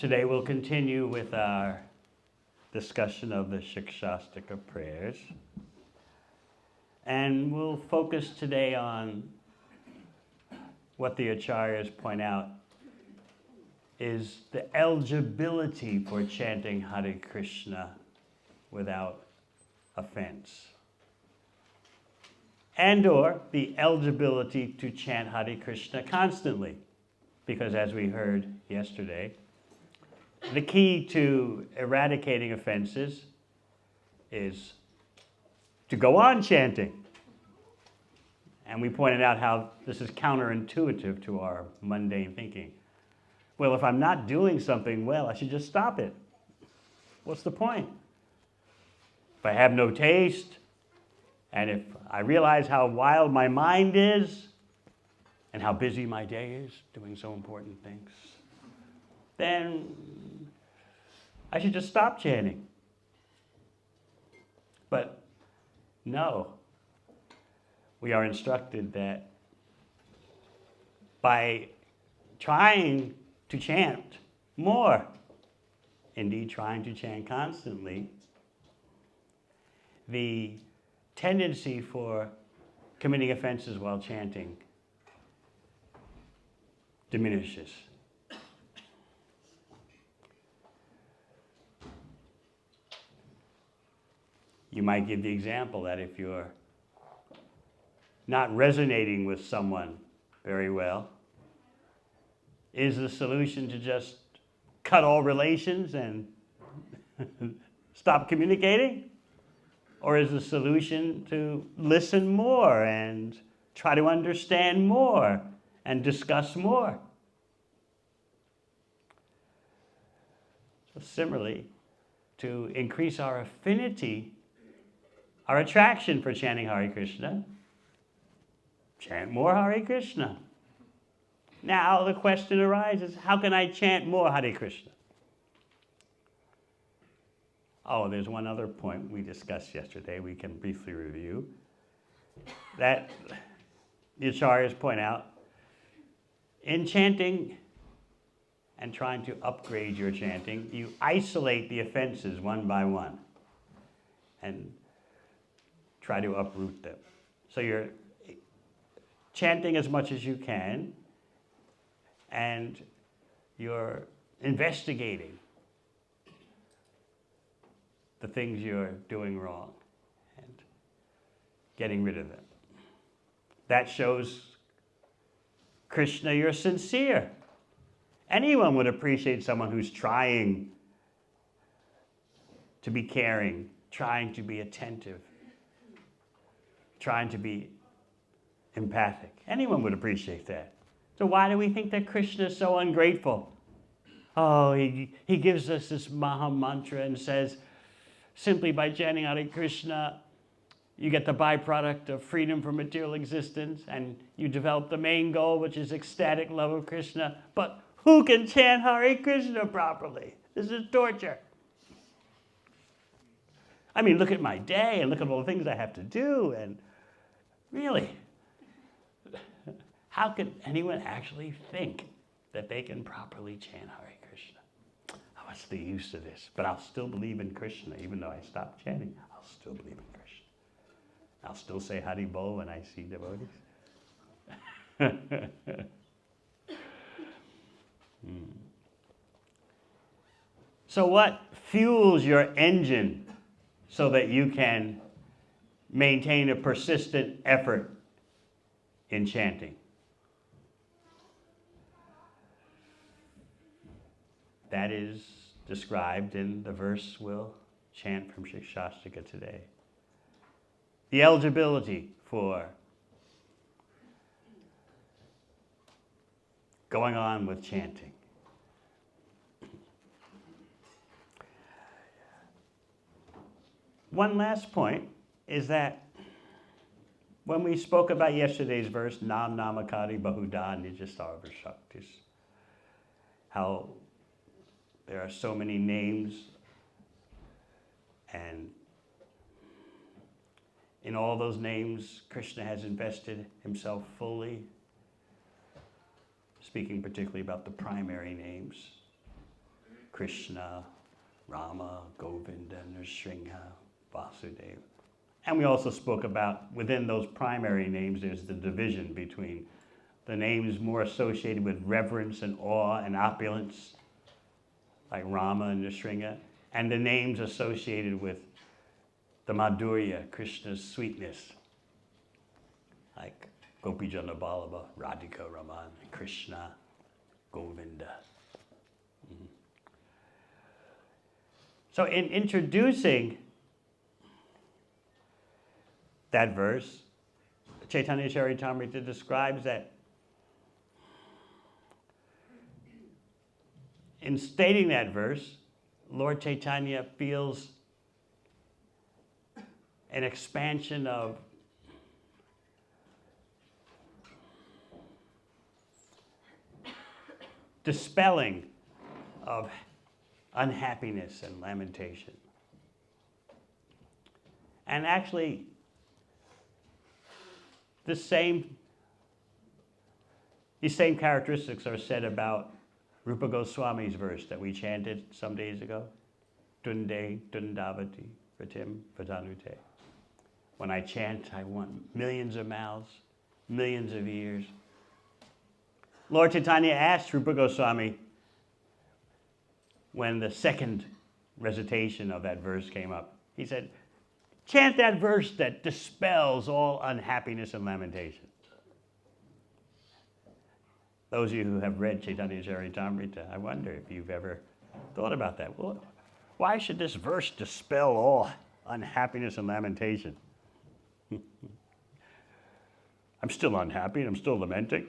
Today we'll continue with our discussion of the Siksastakam prayers. And we'll focus today on what the Acharyas point out is the eligibility for chanting Hare Krishna without offense. And or the eligibility to chant Hare Krishna constantly. Because as we heard yesterday, the key to eradicating offenses is to go on chanting. And we pointed out how this is counterintuitive to our mundane thinking. Well, if I'm not doing something well, I should just stop it. What's the point? If I have no taste, and if I realize how wild my mind is, and how busy my day is doing so important things, then I should just stop chanting. But no, we are instructed that by trying to chant more, indeed trying to chant constantly, the tendency for committing offenses while chanting diminishes. You might give the example that if you're not resonating with someone very well, is the solution to just cut all relations and stop communicating? Or is the solution to listen more and try to understand more and discuss more? So similarly, to increase our affinity, our attraction for chanting Hare Krishna, chant more Hare Krishna. Now the question arises, how can I chant more Hare Krishna? Oh, there's one other point we discussed yesterday we can briefly review. That the Acharyas point out, in chanting and trying to upgrade your chanting, you isolate the offenses one by one and try to uproot them. So you're chanting as much as you can, and you're investigating the things you're doing wrong and getting rid of them. That shows Krishna you're sincere. Anyone would appreciate someone who's trying to be caring, trying to be attentive, trying to be empathic. Anyone would appreciate that. So why do we think that Krishna is so ungrateful? Oh, he gives us this Maha Mantra and says, simply by chanting Hare Krishna, you get the byproduct of freedom from material existence, and you develop the main goal, which is ecstatic love of Krishna. But who can chant Hare Krishna properly? This is torture. I mean, look at my day and look at all the things I have to do, and really, how can anyone actually think that they can properly chant Hare Krishna? Oh, what's the use of this? But I'll still believe in Krishna, even though I stopped chanting. I'll still believe in Krishna. I'll still say Hari Bol when I see devotees. So what fuels your engine so that you can maintain a persistent effort in chanting? That is described in the verse we'll chant from Siksastakam today. The eligibility for going on with chanting. One last point is that when we spoke about yesterday's verse, Nam Namakari Bahuda Nijasarva Shaktis, how there are so many names, and in all those names, Krishna has invested himself fully, speaking particularly about the primary names. Krishna, Rama, Govinda, Nrsimha, Vasudeva. And we also spoke about, within those primary names, there's the division between the names more associated with reverence and awe and opulence, like Rama and Nrsimha, and the names associated with the Madhurya, Krishna's sweetness, like Gopijana Vallabha, Radhika Raman, Krishna, Govinda. So in introducing that verse, Chaitanya Charitamrita describes that in stating that verse, Lord Chaitanya feels an expansion of dispelling of unhappiness and lamentation. And actually, these same characteristics are said about Rupa Goswami's verse that we chanted some days ago. Tunde, Tundavati, Pratim, Vadanute. When I chant, I want millions of mouths, millions of ears. Lord Chaitanya asked Rupa Goswami when the second recitation of that verse came up. He said, chant that verse that dispels all unhappiness and lamentation. Those of you who have read Chaitanya Charitamrita, I wonder if you've ever thought about that. Well, why should this verse dispel all unhappiness and lamentation? I'm still unhappy and I'm still lamenting.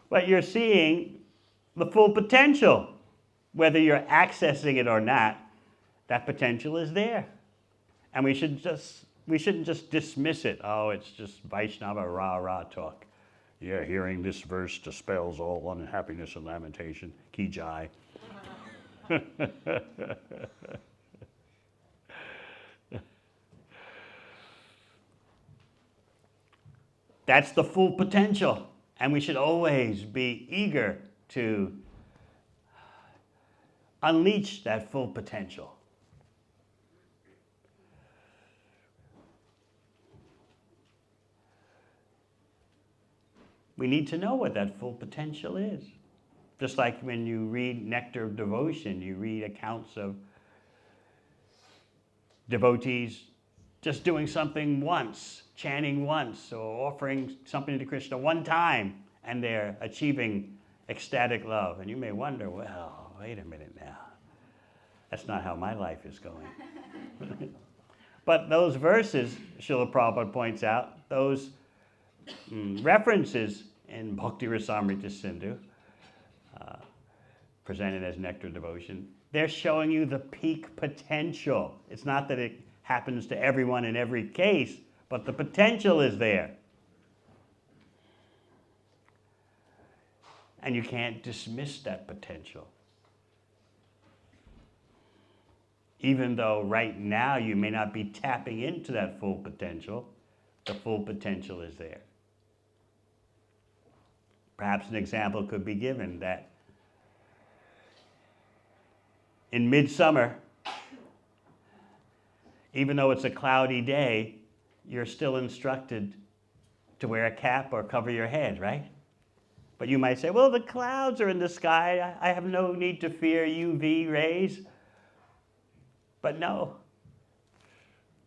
But you're seeing the full potential. Whether you're accessing it or not, that potential is there. And we shouldn't just dismiss it. Oh, it's just Vaishnava rah-rah talk. Yeah, hearing this verse dispels all unhappiness and lamentation. Ki jai. That's the full potential. And we should always be eager to unleash that full potential. We need to know what that full potential is. Just like when you read Nectar of Devotion, you read accounts of devotees just doing something once, chanting once, or offering something to Krishna one time, and they're achieving ecstatic love. And you may wonder, well, wait a minute now. That's not how my life is going. But those verses, Srila Prabhupada points out, those references in Bhakti Rasamrita Sindhu, presented as Nectar Devotion, they're showing you the peak potential. It's not that it happens to everyone in every case, but the potential is there. And you can't dismiss that potential. Even though right now you may not be tapping into that full potential, the full potential is there. Perhaps an example could be given that in midsummer, even though it's a cloudy day, you're still instructed to wear a cap or cover your head, right? But you might say, well, the clouds are in the sky. I have no need to fear UV rays. But no.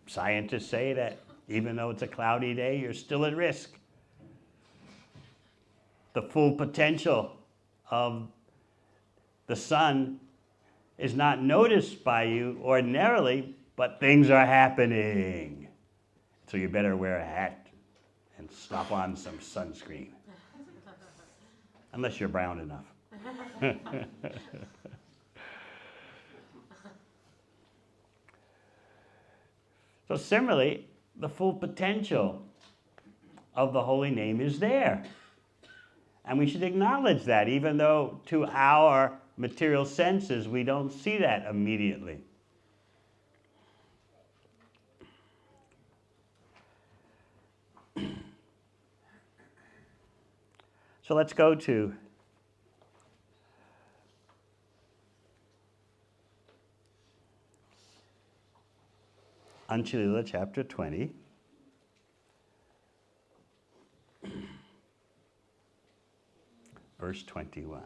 Scientists say that even though it's a cloudy day, you're still at risk. The full potential of the sun is not noticed by you ordinarily, but things are happening. So you better wear a hat and slap on some sunscreen. Unless you're brown enough. So similarly, the full potential of the holy name is there. And we should acknowledge that, even though to our material senses we don't see that immediately. So let's go to Anchalila chapter 20. Verse 21.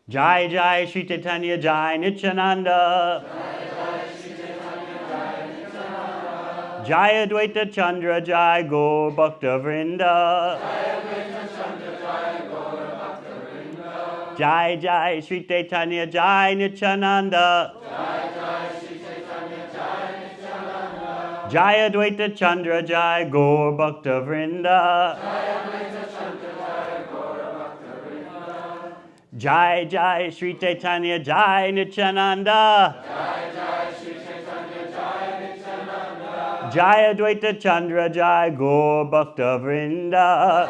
Jai Jai Shri Chaitanya Jai Nityananda. Jai Advaita Chandra Jai Gaur Bhakta Vrinda. Jai Jai Shri Chaitanya Jai Nityananda. Jai Advaita Chandra Jai Gaur Bhakta Vrinda. Jai Jai Shri Chaitanya Jai Nityananda. Jai Advaita Chandra Jai Gaur Bhakta Vrinda.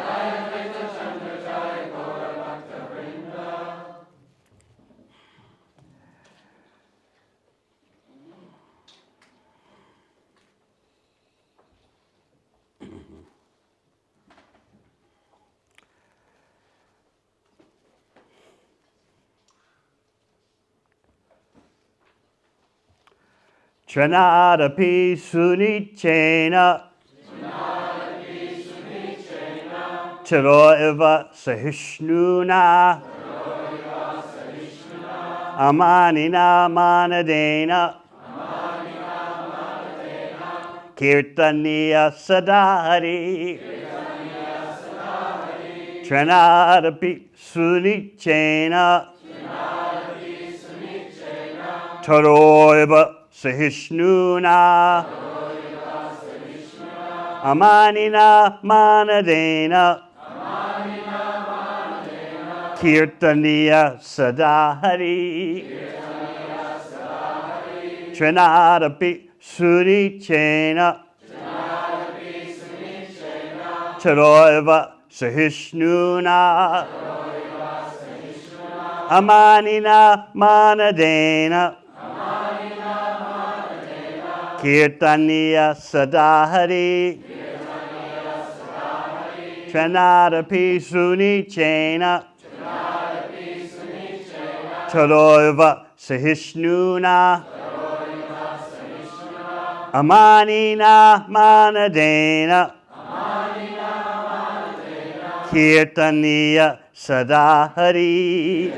Tranadapi Sunichena Taro Eva Sahishnuna Amanina Manadena Kirtaniya Sadhari Tranadapi Sunichena Taro Eva Sahishnuna Amanina Manadena Kirtaniya Sadhari Tranadapi Sunichena Taroiva Sahishnuna Amanina Manadena Kirtaniya Sadhari Tranadapi Sunichena Taroiva Sahishnuna Amanina Manadena Kirtaniya Sadhari.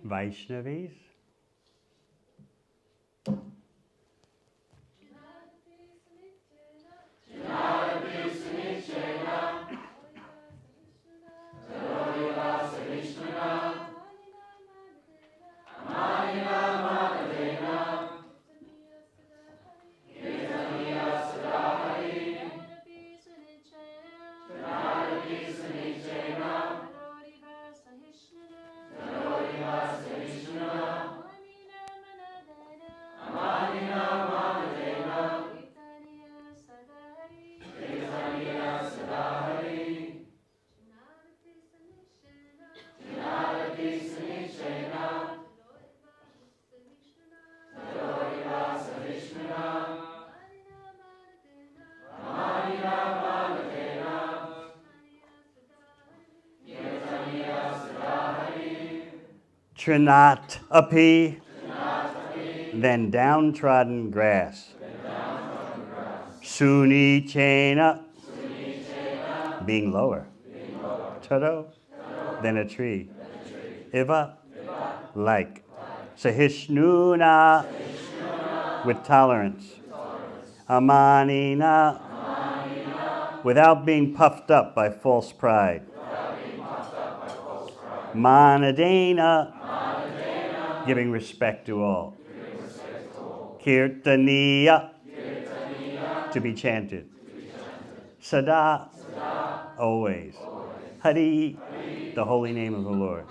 Vaishnavis. Trinat api than downtrodden grass. Suni chena, being lower. Taro, than a tree. Iva, like. Sahishnuna, with tolerance. Amanina, without being puffed up by false pride. Manadena, giving respect to all. Kirtaniya, to be chanted. Sada, always. Hari, the holy name of the Lord.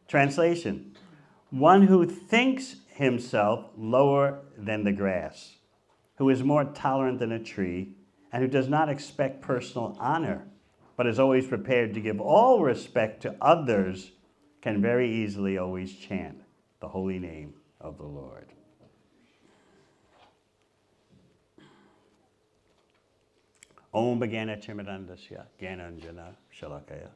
Translation: one who thinks himself lower than the grass, who is more tolerant than a tree, and who does not expect personal honor, but is always prepared to give all respect to others, can very easily always chant the holy name of the Lord. Om Bhagana Chimadandasya Gyananjana Shalakaya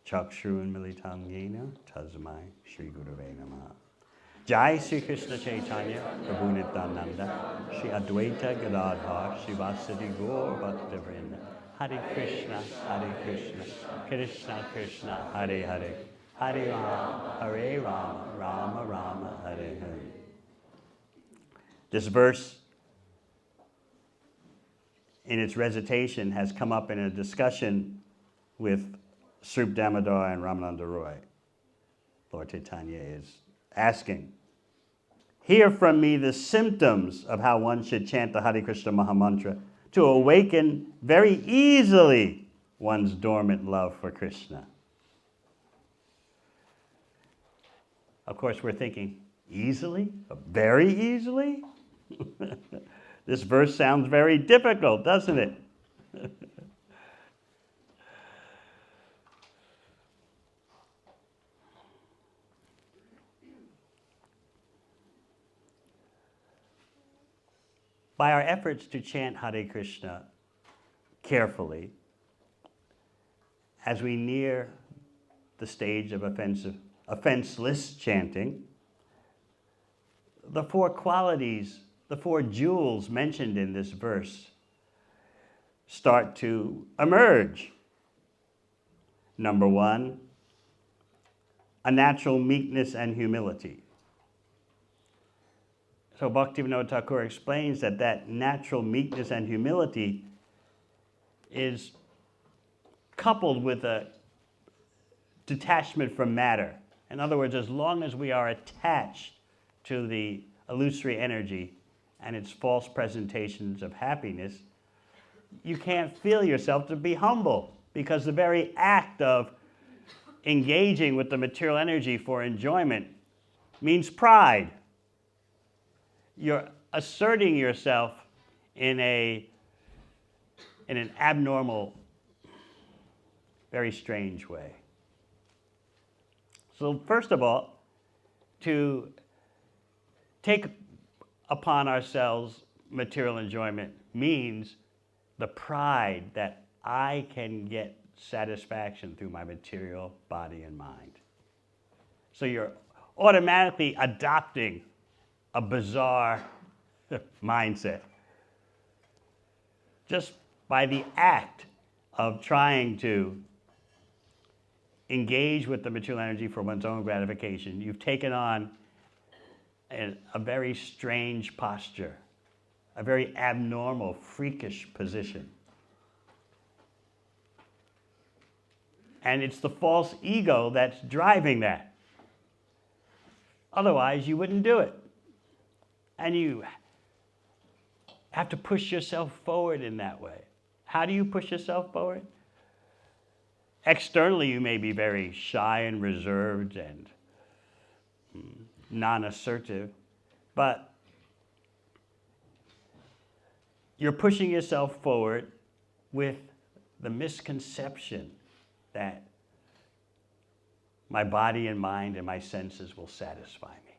Chakshurun Militang Yena Tasmai Shri Gurave Namaha. Jai Sri Krishna Chaitanya Prabhu Nityananda Shri Advaita Gadadhar Shivasati Gaur Bhaktavrinda. Hare Krishna Krishna Krishna Hare Hare Hare Rama Rama Rama Hare Hare. This verse in its recitation has come up in a discussion with Srup Damodar and Ramananda Roy. Lord Chaitanya is asking, hear from me the symptoms of how one should chant the Hare Krishna Mahamantra to awaken very easily one's dormant love for Krishna. Of course, we're thinking, easily? Very easily? This verse sounds very difficult, doesn't it? By our efforts to chant Hare Krishna carefully, as we near the stage of offenseless chanting, the four qualities, the four jewels mentioned in this verse start to emerge. Number one, a natural meekness and humility. So Bhaktivinoda Thakur explains that natural meekness and humility is coupled with a detachment from matter. In other words, as long as we are attached to the illusory energy and its false presentations of happiness, you can't feel yourself to be humble, because the very act of engaging with the material energy for enjoyment means pride. You're asserting yourself in an abnormal, very strange way. So first of all, to take upon ourselves material enjoyment means the pride that I can get satisfaction through my material body and mind. So you're automatically adopting a bizarre mindset just by the act of trying to engage with the material energy for one's own gratification. You've taken on a very strange posture, a very abnormal, freakish position. And it's the false ego that's driving that. Otherwise, you wouldn't do it. And you have to push yourself forward in that way. How do you push yourself forward? Externally, you may be very shy and reserved and non-assertive, but you're pushing yourself forward with the misconception that my body and mind and my senses will satisfy me.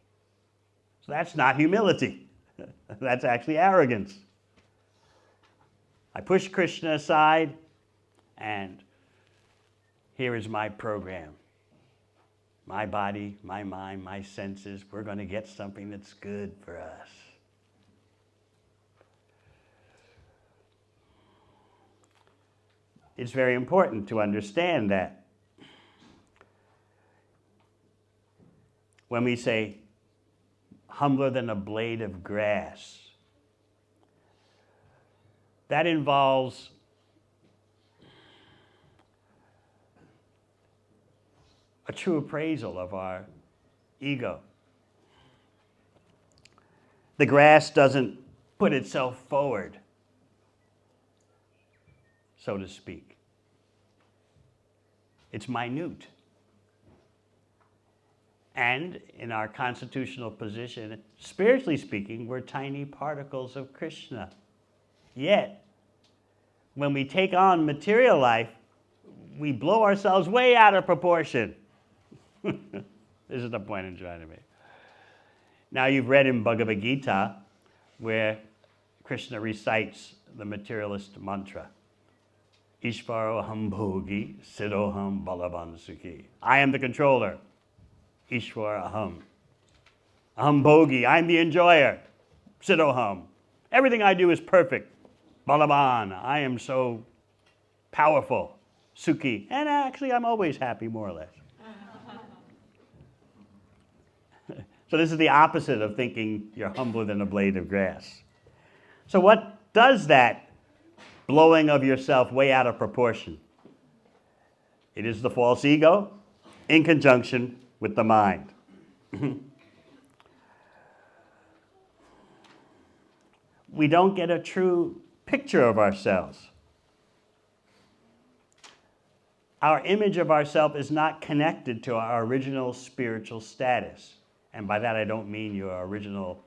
So that's not humility. That's actually arrogance. I push Krishna aside, and here is my program. my body, my mind, my senses, we're going to get something that's good for us. It's very important to understand that when we say humbler than a blade of grass, that involves a true appraisal of our ego. The grass doesn't put itself forward, so to speak. It's minute. And in our constitutional position, spiritually speaking, we're tiny particles of Krishna. Yet, when we take on material life, we blow ourselves way out of proportion. This is the point I'm trying to make. Now, you've read in Bhagavad Gita where Krishna recites the materialist mantra. Ishvaro aham bhogi, siddhoham balavan sukhi. I am the controller. Ishvara aham. Aham bhogi, I'm the enjoyer. Siddhoham. Everything I do is perfect. Balavan, I am so powerful. Sukhi, and actually I'm always happy, more or less. So this is the opposite of thinking you're humbler than a blade of grass. So what does that blowing of yourself way out of proportion? It is the false ego in conjunction with the mind. We don't get a true picture of ourselves. Our image of ourselves is not connected to our original spiritual status. And by that I don't mean your original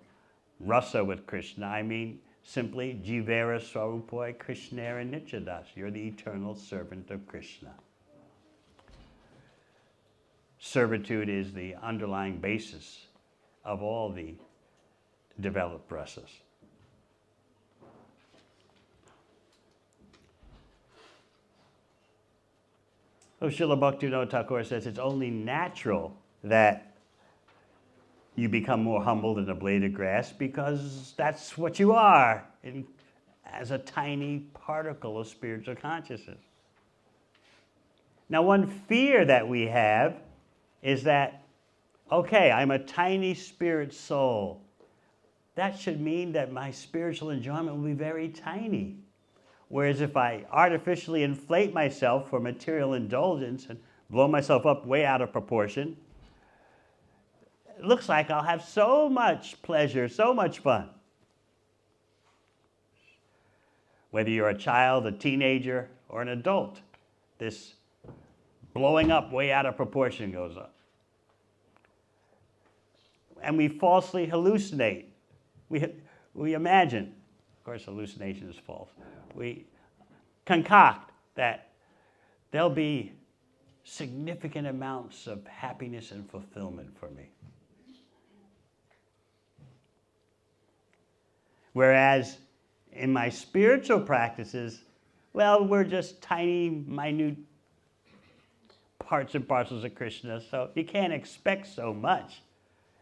rasa with Krishna. I mean simply jivera swarupoi krishnera nityadas. You're the eternal servant of Krishna. Servitude is the underlying basis of all the developed rasas. So Srila Bhaktivinoda Thakur says it's only natural that you become more humble than a blade of grass because that's what you are as a tiny particle of spiritual consciousness. Now, one fear that we have is that, okay, I'm a tiny spirit soul. That should mean that my spiritual enjoyment will be very tiny. Whereas if I artificially inflate myself for material indulgence and blow myself up way out of proportion, it looks like I'll have so much pleasure, so much fun. Whether you're a child, a teenager, or an adult, this blowing up way out of proportion goes up. And we falsely hallucinate. We imagine, of course hallucination is false, we concoct that there'll be significant amounts of happiness and fulfillment for me. Whereas in my spiritual practices, well, we're just tiny, minute parts and parcels of Krishna, so you can't expect so much.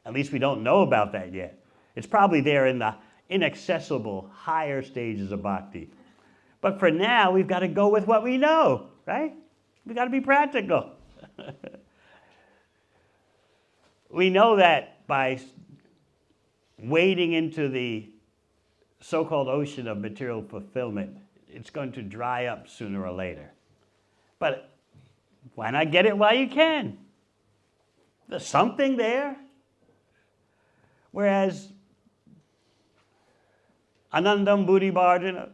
At least we don't know about that yet. It's probably there in the inaccessible, higher stages of bhakti. But for now, we've got to go with what we know, right? We've got to be practical. We know that by wading into the so-called ocean of material fulfillment, it's going to dry up sooner or later. But why not get it while you can? There's something there. Whereas Anandam Buddhi Bhardana,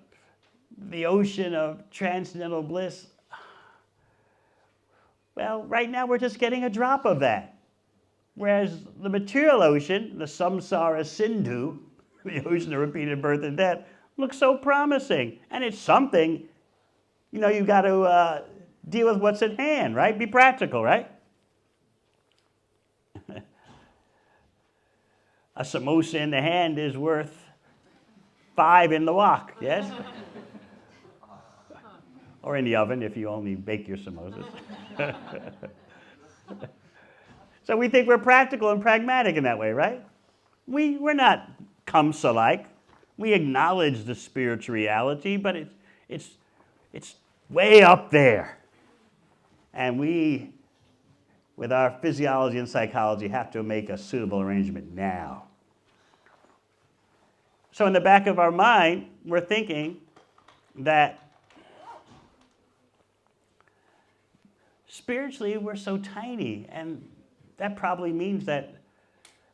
the ocean of transcendental bliss, well, right now we're just getting a drop of that. Whereas the material ocean, the samsara sindhu, the ocean of repeated birth and death, looks so promising. And it's something, you've got to deal with what's at hand, right? Be practical, right? A samosa in the hand is worth 5 in the wok, yes? Or in the oven if you only bake your samosas. So we think we're practical and pragmatic in that way, right? We're not Kamsa-like. We acknowledge the spiritual reality, but it's way up there. And we, with our physiology and psychology, have to make a suitable arrangement now. So in the back of our mind, we're thinking that spiritually we're so tiny, and that probably means that,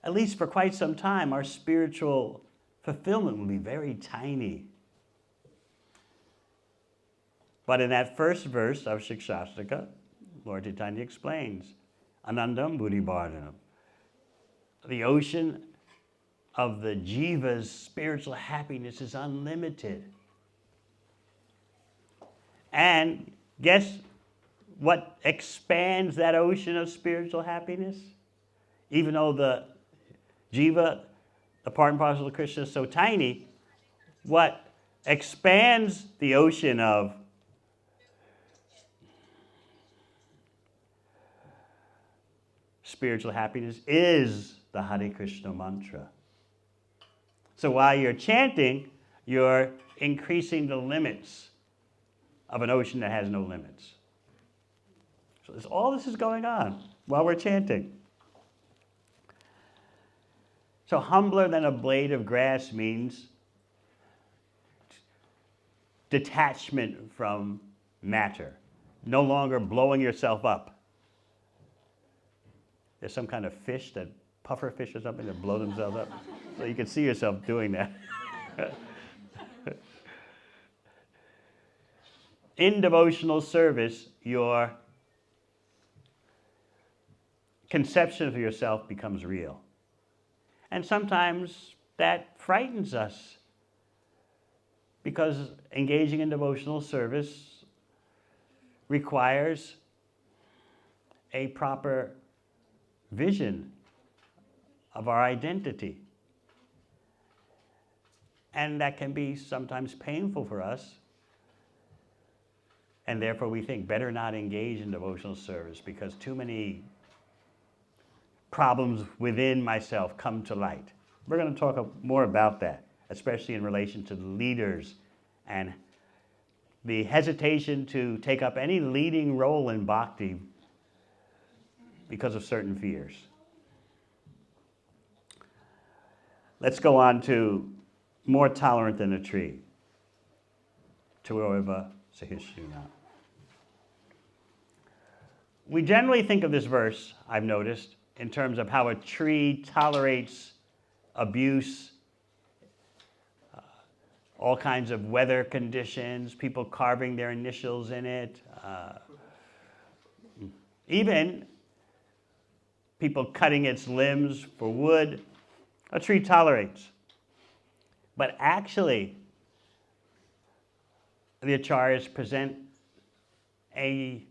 at least for quite some time, our spiritual fulfillment will be very tiny. But in that first verse of Siksastakam, Lord Chaitanya explains, Anandam Buddhibardhanam, the ocean of the jiva's spiritual happiness is unlimited. And guess what expands that ocean of spiritual happiness? Even though the jiva, the part and parcel of Krishna, is so tiny, what expands the ocean of spiritual happiness is the Hare Krishna mantra. So while you're chanting, you're increasing the limits of an ocean that has no limits. So all this is going on while we're chanting. So humbler than a blade of grass means detachment from matter, no longer blowing yourself up. There's some kind of fish, that puffer fish or something, that blow themselves up. So you can see yourself doing that. In devotional service, your conception of yourself becomes real. And sometimes that frightens us, because engaging in devotional service requires a proper vision of our identity. And that can be sometimes painful for us. And therefore we think better not engage in devotional service, because too many problems within myself come to light. We're going to talk more about that, especially in relation to the leaders and the hesitation to take up any leading role in bhakti because of certain fears. Let's go on to more tolerant than a tree. Tueva Sahishuna. We generally think of this verse, I've noticed, in terms of how a tree tolerates abuse, all kinds of weather conditions, people carving their initials in it, even people cutting its limbs for wood. A tree tolerates. But actually, the acharyas present a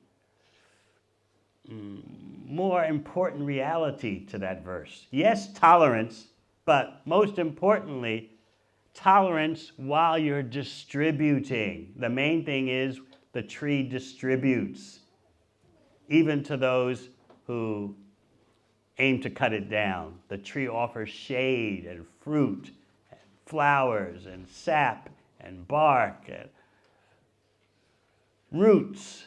more important reality to that verse. Yes, tolerance, but most importantly, tolerance while you're distributing. The main thing is the tree distributes, even to those who aim to cut it down. The tree offers shade and fruit and flowers and sap and bark and roots.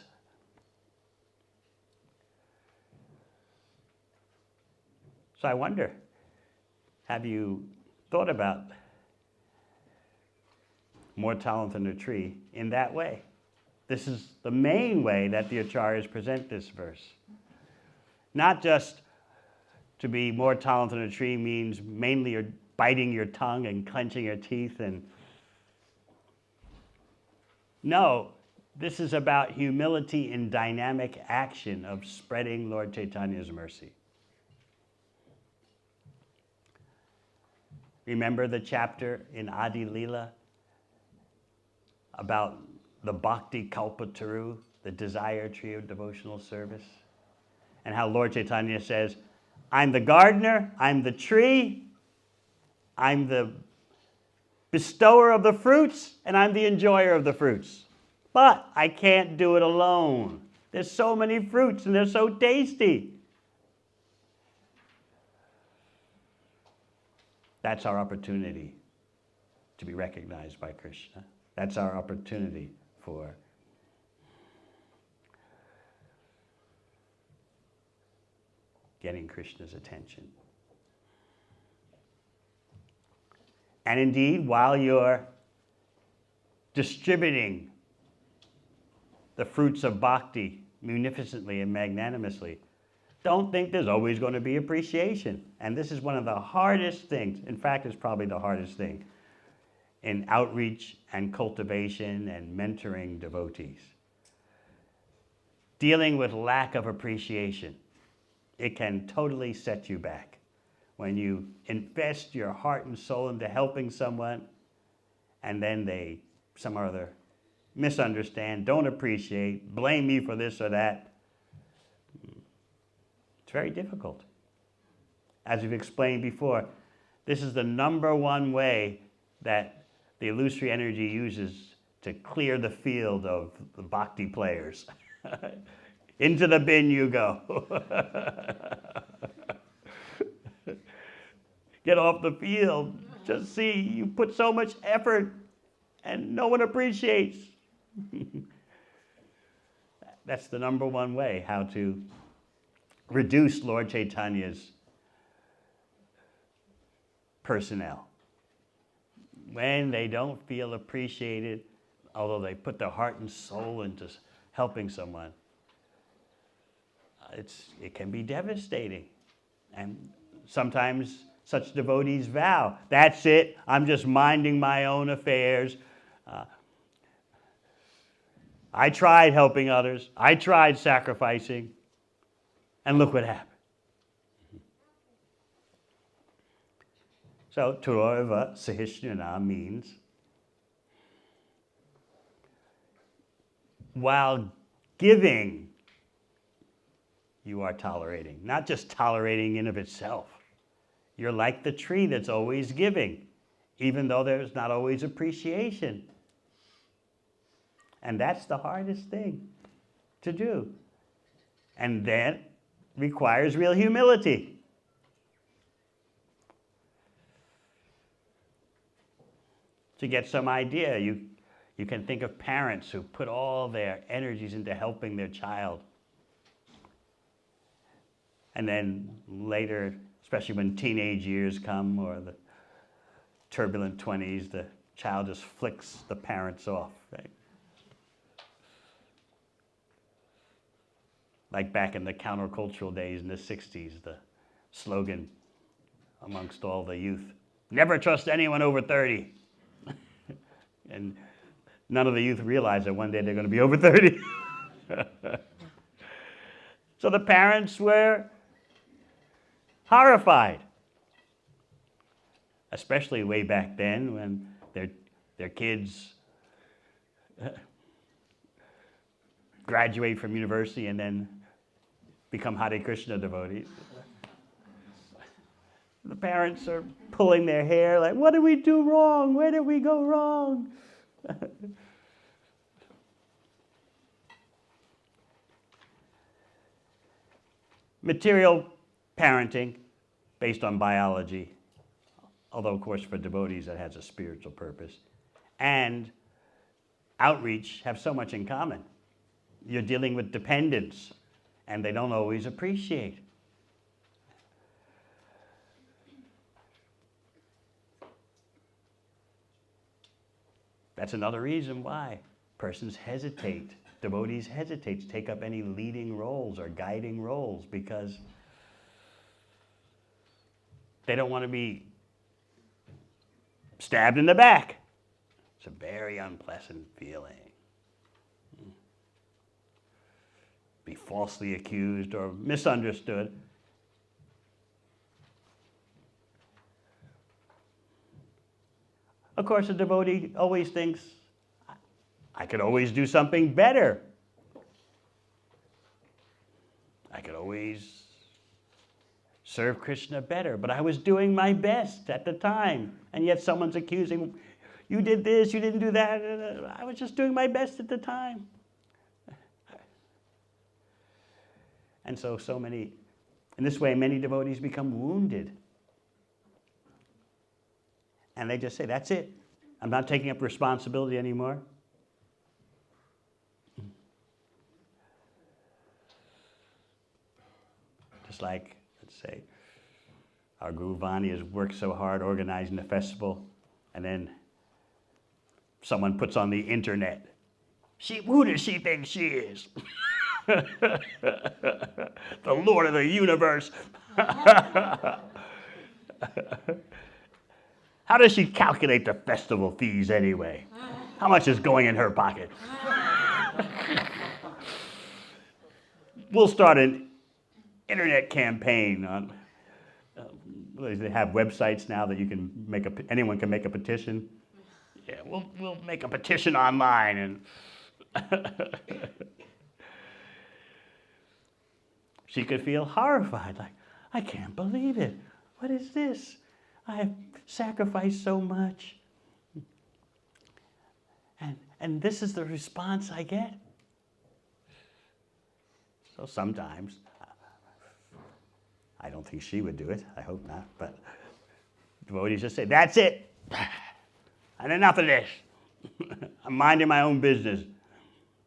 So I wonder, have you thought about more tolerant than a tree in that way? This is the main way that the acharyas present this verse. Not just to be more tolerant than a tree means mainly you're biting your tongue and clenching your teeth. And no, this is about humility in dynamic action of spreading Lord Chaitanya's mercy. Remember the chapter in Adi Lila about the Bhakti Kalpataru, the desire tree of devotional service? And how Lord Chaitanya says, I'm the gardener, I'm the tree, I'm the bestower of the fruits, and I'm the enjoyer of the fruits. But I can't do it alone. There's so many fruits and they're so tasty. That's our opportunity to be recognized by Krishna. That's our opportunity for getting Krishna's attention. And indeed, while you're distributing the fruits of bhakti munificently and magnanimously, don't think there's always going to be appreciation. And this is one of the hardest things. In fact, it's probably the hardest thing in outreach and cultivation and mentoring devotees. Dealing with lack of appreciation. It can totally set you back. When you invest your heart and soul into helping someone, and then they, some or other, misunderstand, don't appreciate, blame you for this or that, it's very difficult. As we've explained before, this is the number one way that the illusory energy uses to clear the field of the bhakti players. Into the bin you go. Get off the field. Just see, you put so much effort and no one appreciates. That's the number one way how to reduce Lord Chaitanya's personnel. When they don't feel appreciated, although they put their heart and soul into helping someone, it can be devastating. And sometimes such devotees vow, that's it, I'm just minding my own affairs. I tried helping others, I tried sacrificing, and look what happened. So, Turava Sahishnana means, while giving, you are tolerating. Not just tolerating in of itself. You're like the tree that's always giving, even though there's not always appreciation. And that's the hardest thing to do. And that requires real humility. To get some idea, you can think of parents who put all their energies into helping their child. And then later, especially when teenage years come or the turbulent 20s, the child just flicks the parents off. Right? Like back in the countercultural days in the 60s, the slogan amongst all the youth, never trust anyone over 30. And none of the youth realize that one day they're going to be over 30. So the parents were horrified, especially way back then when their kids graduate from university and then become Hare Krishna devotees. The parents are pulling their hair like, what did we do wrong? Where did we go wrong? Material parenting based on biology, although of course for devotees that has a spiritual purpose, and outreach have so much in common. You're dealing with dependents, and they don't always appreciate. That's another reason why persons hesitate, devotees hesitate to take up any leading roles or guiding roles, because they don't want to be stabbed in the back. It's a very unpleasant feeling. Be falsely accused or misunderstood. Of course, a devotee always thinks, I could always do something better. I could always serve Krishna better, but I was doing my best at the time, and yet someone's accusing, you did this, you didn't do that. I was just doing my best at the time. And so many, in this way, many devotees become wounded And they just say, that's it. I'm not taking up responsibility anymore. Just like, let's say, our Guru Vani has worked so hard organizing the festival, and then someone puts on the internet, who does she think she is? The Lord of the universe. How does she calculate the festival fees anyway? How much is going in her pocket? We'll start an internet campaign on. They have websites now that you can anyone can make a petition. Yeah, we'll make a petition online and. She could feel horrified, like, I can't believe it. What is this? I have sacrificed so much. And this is the response I get. So sometimes, I don't think she would do it, I hope not, but devotees just say, that's it. And enough of this. I'm minding my own business.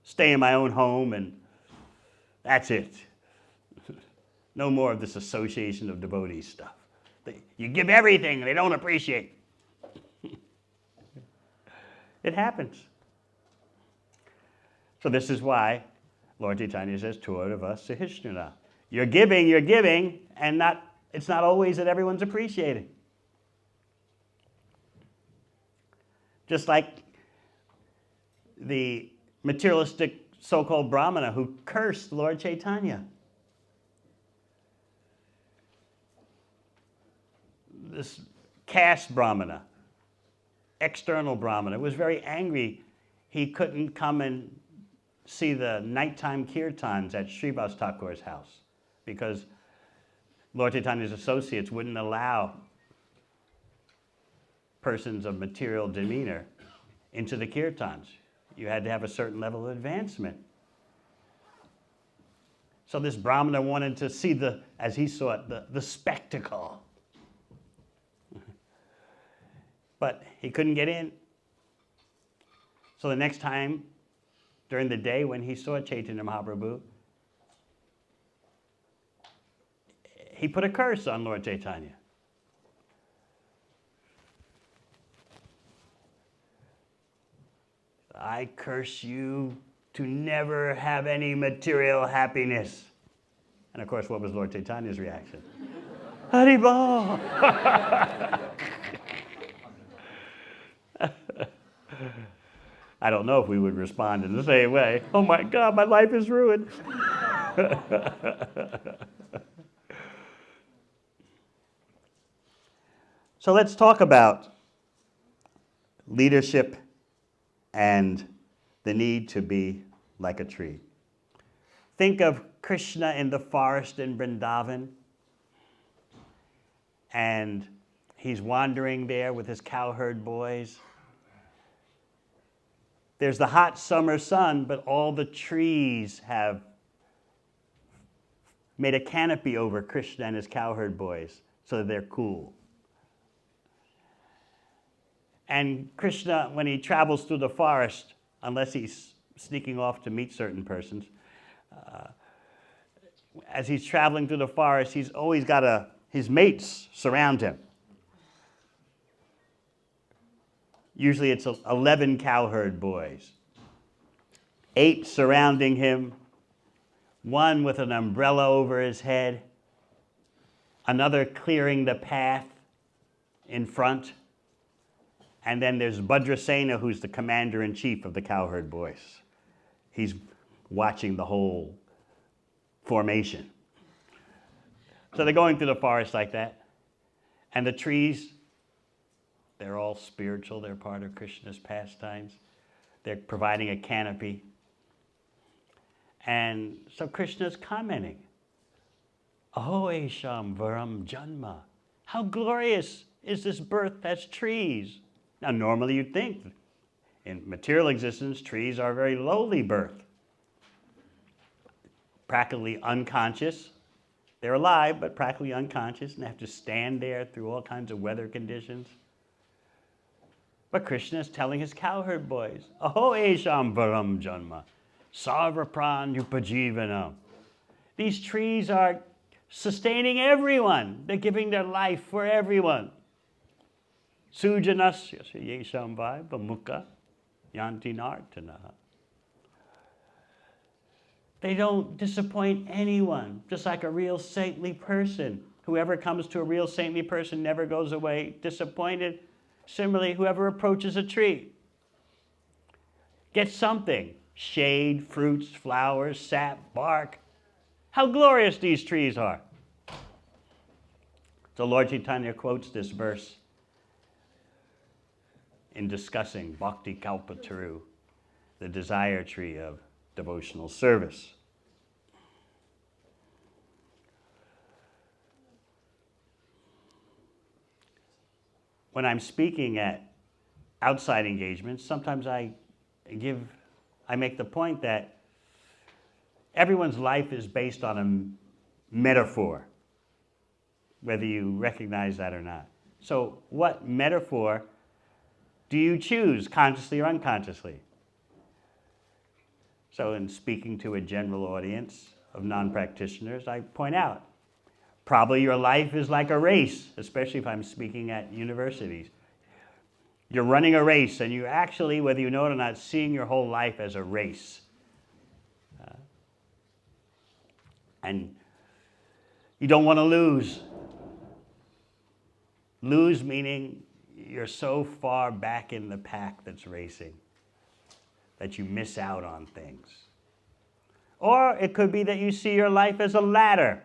Stay in my own home, and that's it. No more of this association of devotees stuff. You give everything, they don't appreciate. It happens. So this is why Lord Chaitanya says, Tuadava Sahishnuna. You're giving, and it's not always that everyone's appreciating. Just like the materialistic so-called Brahmana who cursed Lord Chaitanya. This caste Brahmana, external Brahmana, was very angry he couldn't come and see the nighttime kirtans at Srivas Thakur's house because Lord Chaitanya's associates wouldn't allow persons of material demeanor into the kirtans. You had to have a certain level of advancement. So this Brahmana wanted to see as he saw it, the spectacle. But he couldn't get in. So the next time, during the day when he saw Chaitanya Mahaprabhu, he put a curse on Lord Chaitanya. I curse you to never have any material happiness. And of course, what was Lord Chaitanya's reaction? Haribol! I don't know if we would respond in the same way. Oh my God, my life is ruined. So let's talk about leadership and the need to be like a tree. Think of Krishna in the forest in Vrindavan, and he's wandering there with his cowherd boys. There's the hot summer sun, but all the trees have made a canopy over Krishna and his cowherd boys so that they're cool. And Krishna, when he travels through the forest, unless he's sneaking off to meet certain persons, as he's traveling through the forest, he's always got his mates surround him. Usually it's 11 cowherd boys, 8 surrounding him, 1 with an umbrella over his head, another clearing the path in front, and then there's Bhadrasena, who's the commander-in-chief of the cowherd boys. He's watching the whole formation. So they're going through the forest like that, and the trees, they're all spiritual. They're part of Krishna's pastimes. They're providing a canopy. And so Krishna's commenting, Aho esham varam janma. How glorious is this birth as trees. Now, normally you'd think in material existence, trees are very lowly birth. Practically unconscious. They're alive, but practically unconscious, and they have to stand there through all kinds of weather conditions. But Krishna is telling his cowherd boys, Aho esham varam janma, sarvapran upajivanam. These trees are sustaining everyone. They're giving their life for everyone. Sujanasya yesham vaiva mukha yanti nartanaha. They don't disappoint anyone, just like a real saintly person. Whoever comes to a real saintly person never goes away disappointed. Similarly, whoever approaches a tree gets something: shade, fruits, flowers, sap, bark. How glorious these trees are. So Lord Chaitanya quotes this verse in discussing Bhakti Kalpataru, the desire tree of devotional service. When I'm speaking at outside engagements, sometimes I make the point that everyone's life is based on a metaphor, whether you recognize that or not. So what metaphor do you choose, consciously or unconsciously? So in speaking to a general audience of non-practitioners, I point out, probably your life is like a race, especially if I'm speaking at universities. You're running a race, and you actually, whether you know it or not, seeing your whole life as a race. And you don't want to lose. Lose meaning you're so far back in the pack that's racing that you miss out on things. Or it could be that you see your life as a ladder.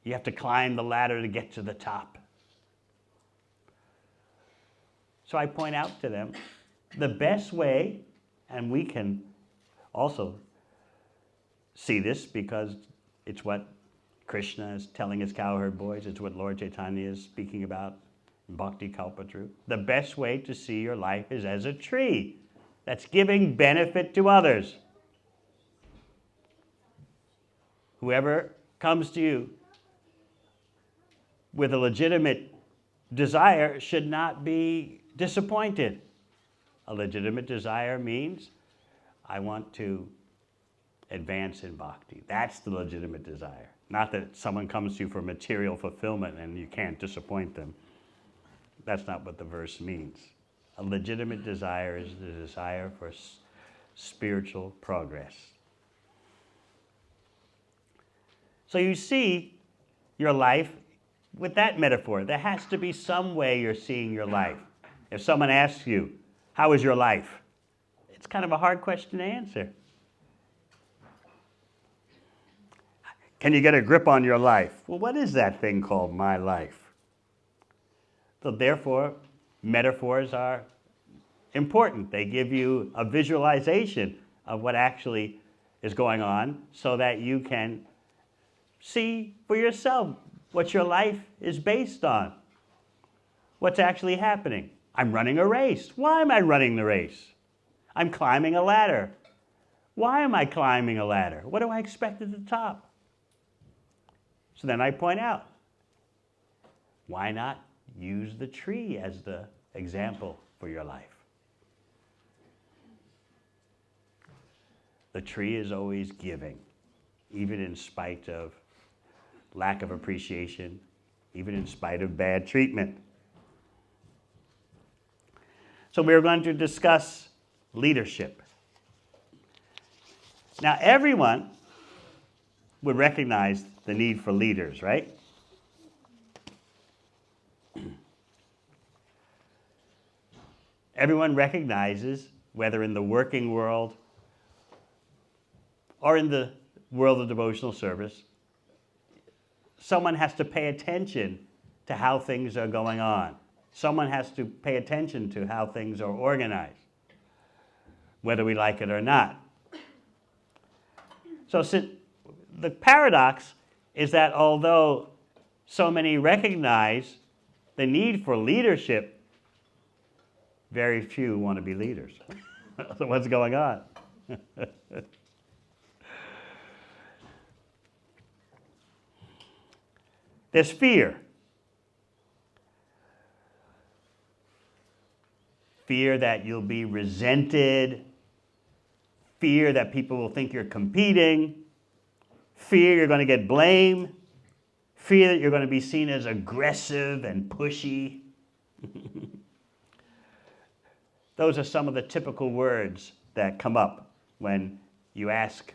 You have to climb the ladder to get to the top. So I point out to them the best way, and we can also see this because it's what Krishna is telling his cowherd boys, it's what Lord Chaitanya is speaking about in Bhakti Kalpataru. The best way to see your life is as a tree that's giving benefit to others. Whoever comes to you with a legitimate desire should not be disappointed. A legitimate desire means, I want to advance in bhakti. That's the legitimate desire. Not that someone comes to you for material fulfillment and you can't disappoint them. That's not what the verse means. A legitimate desire is the desire for spiritual progress. So you see your life with that metaphor. There has to be some way you're seeing your life. If someone asks you, how is your life? It's kind of a hard question to answer. Can you get a grip on your life? Well, what is that thing called my life? So therefore, metaphors are important. They give you a visualization of what actually is going on so that you can see for yourself what your life is based on. What's actually happening? I'm running a race. Why am I running the race? I'm climbing a ladder. Why am I climbing a ladder? What do I expect at the top? So then I point out, why not use the tree as the example for your life? The tree is always giving, even in spite of lack of appreciation, even in spite of bad treatment. So we're going to discuss leadership. Now, everyone would recognize the need for leaders, right? Everyone recognizes, whether in the working world or in the world of devotional service, someone has to pay attention to how things are going on. Someone has to pay attention to how things are organized, whether we like it or not. So the paradox is that although so many recognize the need for leadership, very few want to be leaders. So what's going on? There's fear. fear that you'll be resented, fear that people will think you're competing, fear you're going to get blamed, fear that you're going to be seen as aggressive and pushy. Those are some of the typical words that come up when you ask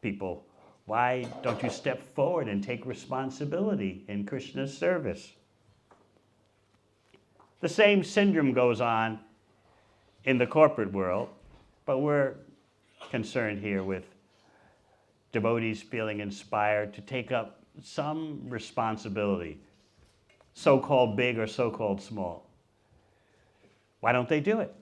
people, why don't you step forward and take responsibility in Krishna's service? The same syndrome goes on in the corporate world, but we're concerned here with devotees feeling inspired to take up some responsibility, so-called big or so-called small. Why don't they do it?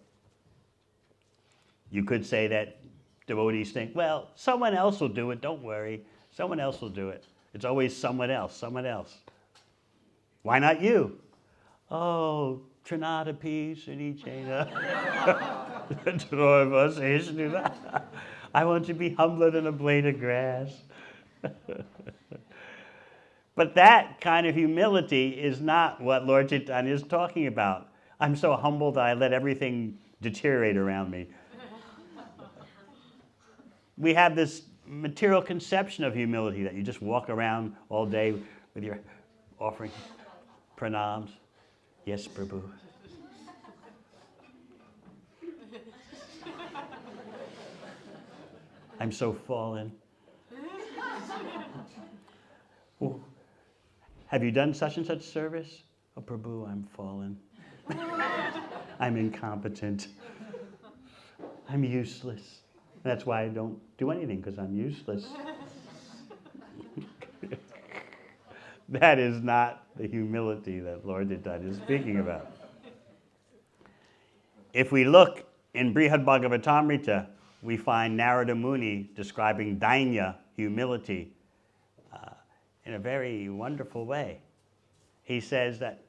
You could say that devotees think, well, someone else will do it, don't worry. Someone else will do it. It's always someone else, someone else. Why not you? Oh, Trinadapi, Sunichena. I want to be humbler than a blade of grass. But that kind of humility is not what Lord Chaitanya is talking about. I'm so humble that I let everything deteriorate around me. We have this material conception of humility that you just walk around all day with your offering pranams. Yes, Prabhu. I'm so fallen. Oh, have you done such and such service? Oh, Prabhu, I'm fallen. I'm incompetent. I'm useless. That's why I don't do anything, because I'm useless. That is not the humility that Lord Chaitanya is speaking about. If we look in Brihad Bhagavatamrita, we find Narada Muni describing Dainya, humility, in a very wonderful way. He says that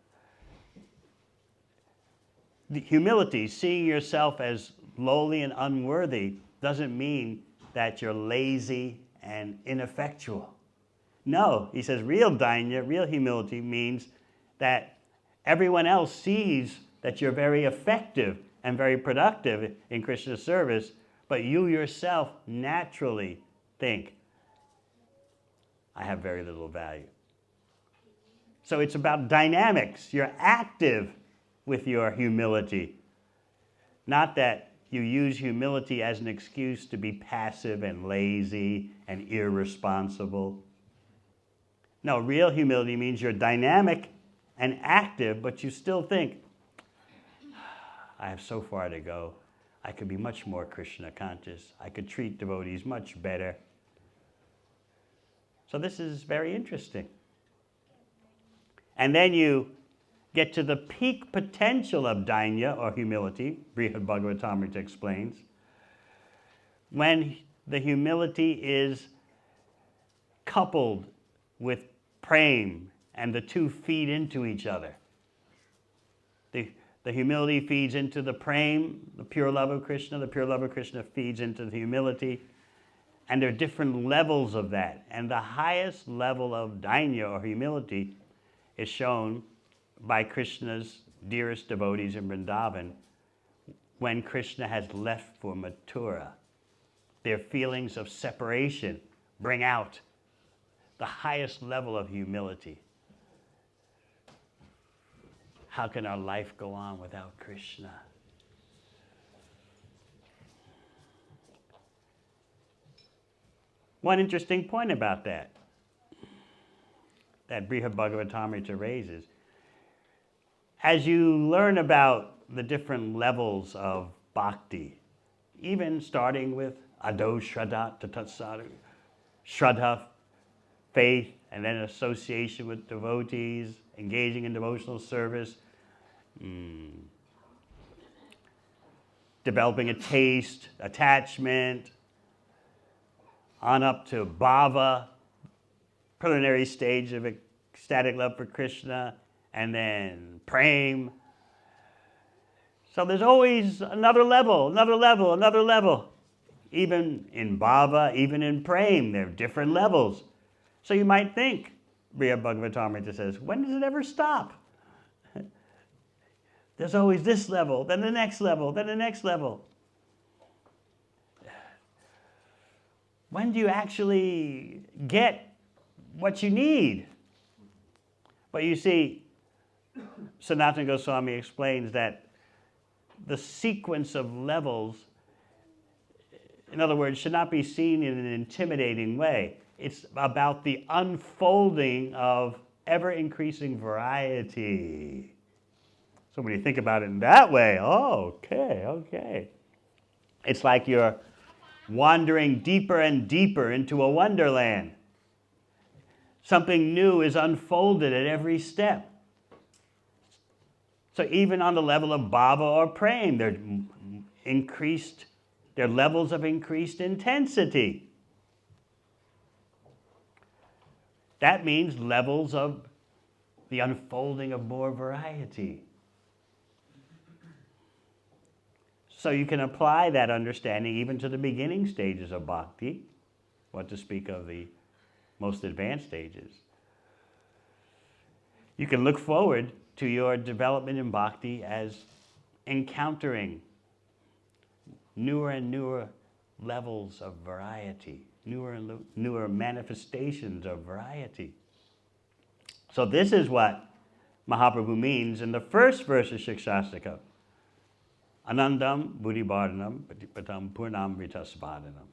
the humility, seeing yourself as lowly and unworthy, doesn't mean that you're lazy and ineffectual. No, he says real dainya, real humility means that everyone else sees that you're very effective and very productive in Krishna's service, but you yourself naturally think, I have very little value. So it's about dynamics. You're active with your humility. Not that you use humility as an excuse to be passive and lazy and irresponsible. No, real humility means you're dynamic and active, but you still think, I have so far to go. I could be much more Krishna conscious. I could treat devotees much better. So this is very interesting. And then you get to the peak potential of dainya, or humility, Brihad Bhagavatamrita explains, when the humility is coupled with prem, and the two feed into each other. The humility feeds into the prem, the pure love of Krishna. The pure love of Krishna feeds into the humility. And there are different levels of that. And the highest level of dainya, or humility, is shown by Krishna's dearest devotees in Vrindavan when Krishna has left for Mathura. Their feelings of separation bring out the highest level of humility. How can our life go on without Krishna? One interesting point about that Brihad Bhagavatamrita raises, as you learn about the different levels of bhakti, even starting with ado shraddha tatsadu, shraddha, faith, and then association with devotees, engaging in devotional service, developing a taste, attachment, on up to bhava, preliminary stage of ecstatic love for Krishna, and then prem. So there's always another level, another level, another level. Even in bhava, even in prem, there are different levels. So you might think, Brihad Bhagavatamrita says, when does it ever stop? There's always this level, then the next level, then the next level. When do you actually get what you need? But you see, Sanatana Goswami explains that the sequence of levels, in other words, should not be seen in an intimidating way. It's about the unfolding of ever-increasing variety. So when you think about it in that way, oh, okay. It's like you're wandering deeper and deeper into a wonderland. Something new is unfolded at every step. So even on the level of bhava or prem, they're levels of increased intensity. That means levels of the unfolding of more variety. So you can apply that understanding even to the beginning stages of bhakti, what to speak of the most advanced stages. You can look forward to your development in bhakti as encountering newer and newer levels of variety, newer and newer manifestations of variety. So this is what Mahaprabhu means in the first verse of Siksastakam. Anandam buddhibardhanam patipatam purnam vritasvadhanam.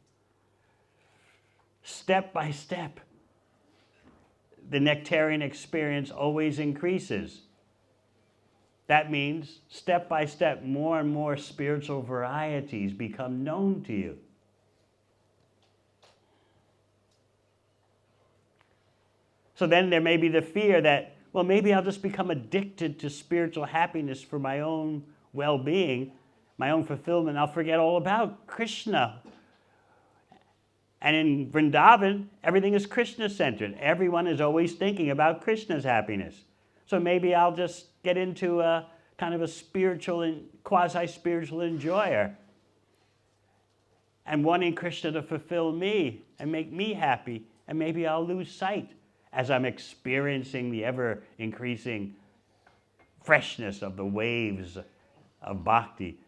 Step by step, the nectarian experience always increases. That means step by step, more and more spiritual varieties become known to you. So then there may be the fear that, well, maybe I'll just become addicted to spiritual happiness for my own well-being, my own fulfillment. I'll forget all about Krishna. And in Vrindavan, everything is Krishna-centered. Everyone is always thinking about Krishna's happiness. So maybe I'll just get into a kind of a spiritual and quasi-spiritual enjoyer and wanting Krishna to fulfill me and make me happy. And maybe I'll lose sight as I'm experiencing the ever-increasing freshness of the waves of bhakti.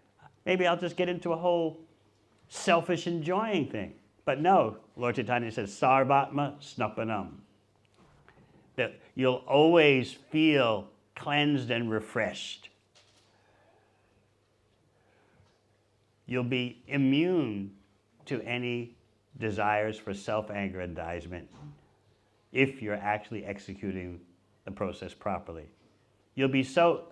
Maybe I'll just get into a whole selfish enjoying thing. But no, Lord Chaitanya says, sarvatma snapanam. That you'll always feel cleansed and refreshed. You'll be immune to any desires for self-aggrandizement if you're actually executing the process properly. You'll be so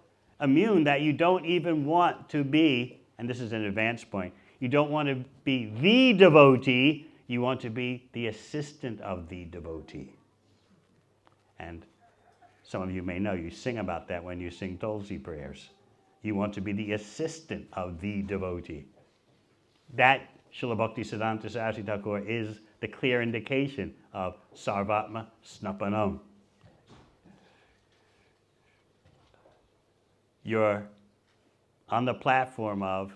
immune that you don't even want to be, and this is an advanced point, you don't want to be the devotee, you want to be the assistant of the devotee. And some of you may know, you sing about that when you sing Tulsi prayers. You want to be the assistant of the devotee. That, Srila Bhaktisiddhanta Saraswati Thakur, is the clear indication of sarvatma snapanam. You're on the platform of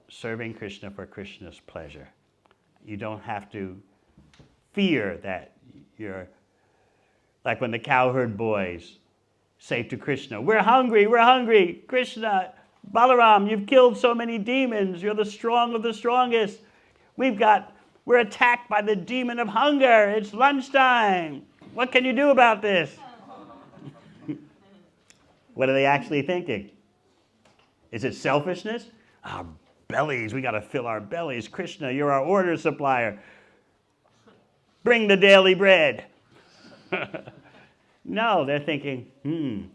serving Krishna for Krishna's pleasure. You don't have to fear that you're, like when the cowherd boys say to Krishna, we're hungry, Krishna, Balaram, you've killed so many demons, you're the strong of the strongest. We're attacked by the demon of hunger, it's lunchtime. What can you do about this? What are they actually thinking? Is it selfishness? Our bellies, we got to fill our bellies. Krishna, you're our order supplier. Bring the daily bread. No, they're thinking,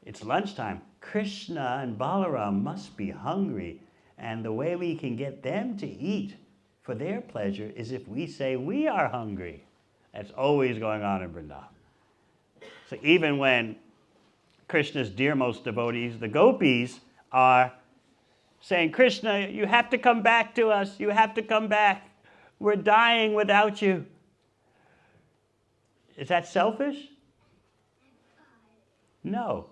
it's lunchtime. Krishna and Balaram must be hungry. And the way we can get them to eat for their pleasure is if we say we are hungry. That's always going on in Vrindavan. So even when Krishna's dearmost devotees, the gopis, are saying, Krishna, you have to come back to us. You have to come back. We're dying without you. Is that selfish? No.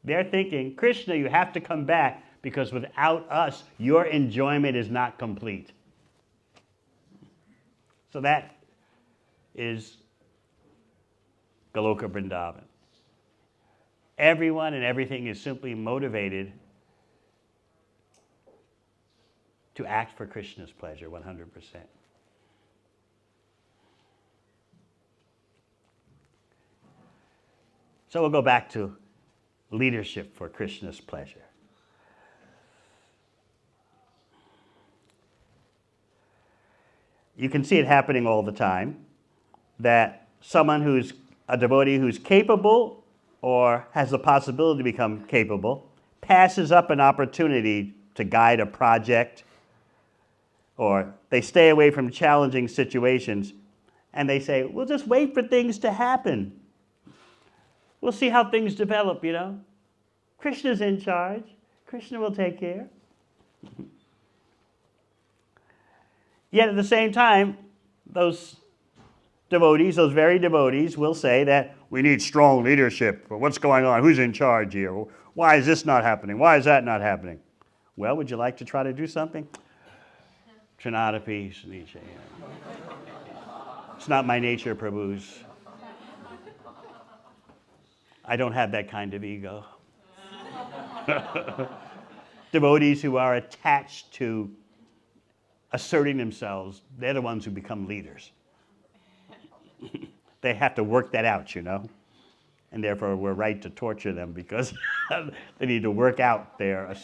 They're thinking, Krishna, you have to come back because without us, your enjoyment is not complete. So that is Goloka Vrindavan. Everyone and everything is simply motivated to act for Krishna's pleasure 100%. So we'll go back to leadership for Krishna's pleasure. You can see it happening all the time, that someone who's a devotee who's capable or has the possibility to become capable passes up an opportunity to guide a project, or they stay away from challenging situations, and they say, we'll just wait for things to happen. We'll see how things develop, Krishna's in charge. Krishna will take care. Yet at the same time, those devotees, those very devotees, will say that we need strong leadership. What's going on? Who's in charge here? Why is this not happening? Why is that not happening? Well, would you like to try to do something? Trinadapi, Nietzsche. It's not my nature, Prabhus. I don't have that kind of ego. Devotees who are attached to asserting themselves, they're the ones who become leaders. They have to work that out, and therefore we're right to torture them because they need to work out their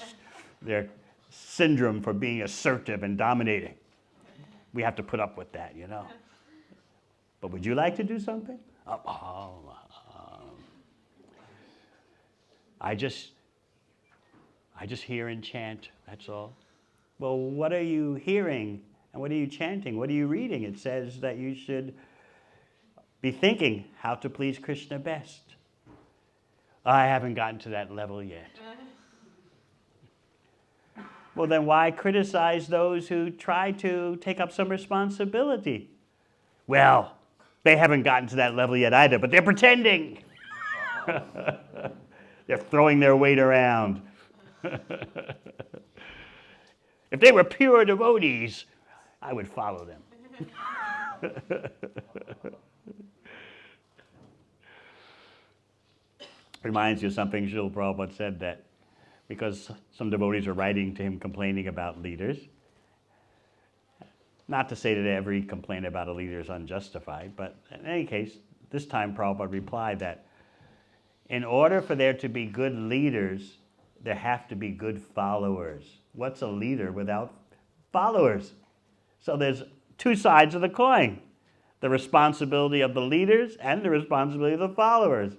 syndrome for being assertive and dominating. We have to put up with that, But would you like to do something? I just hear and chant, that's all. Well, what are you hearing and what are you chanting? What are you reading? It says that you should be thinking how to please Krishna best. I haven't gotten to that level yet. Well, then why criticize those who try to take up some responsibility? Well, they haven't gotten to that level yet either, but they're pretending. They're throwing their weight around. If they were pure devotees, I would follow them. Reminds you of something Srila Prabhupada said, that because some devotees are writing to him complaining about leaders, not to say that every complaint about a leader is unjustified, but in any case, this time Prabhupada replied that in order for there to be good leaders, there have to be good followers. What's a leader without followers? So there's two sides of the coin. The responsibility of the leaders and the responsibility of the followers.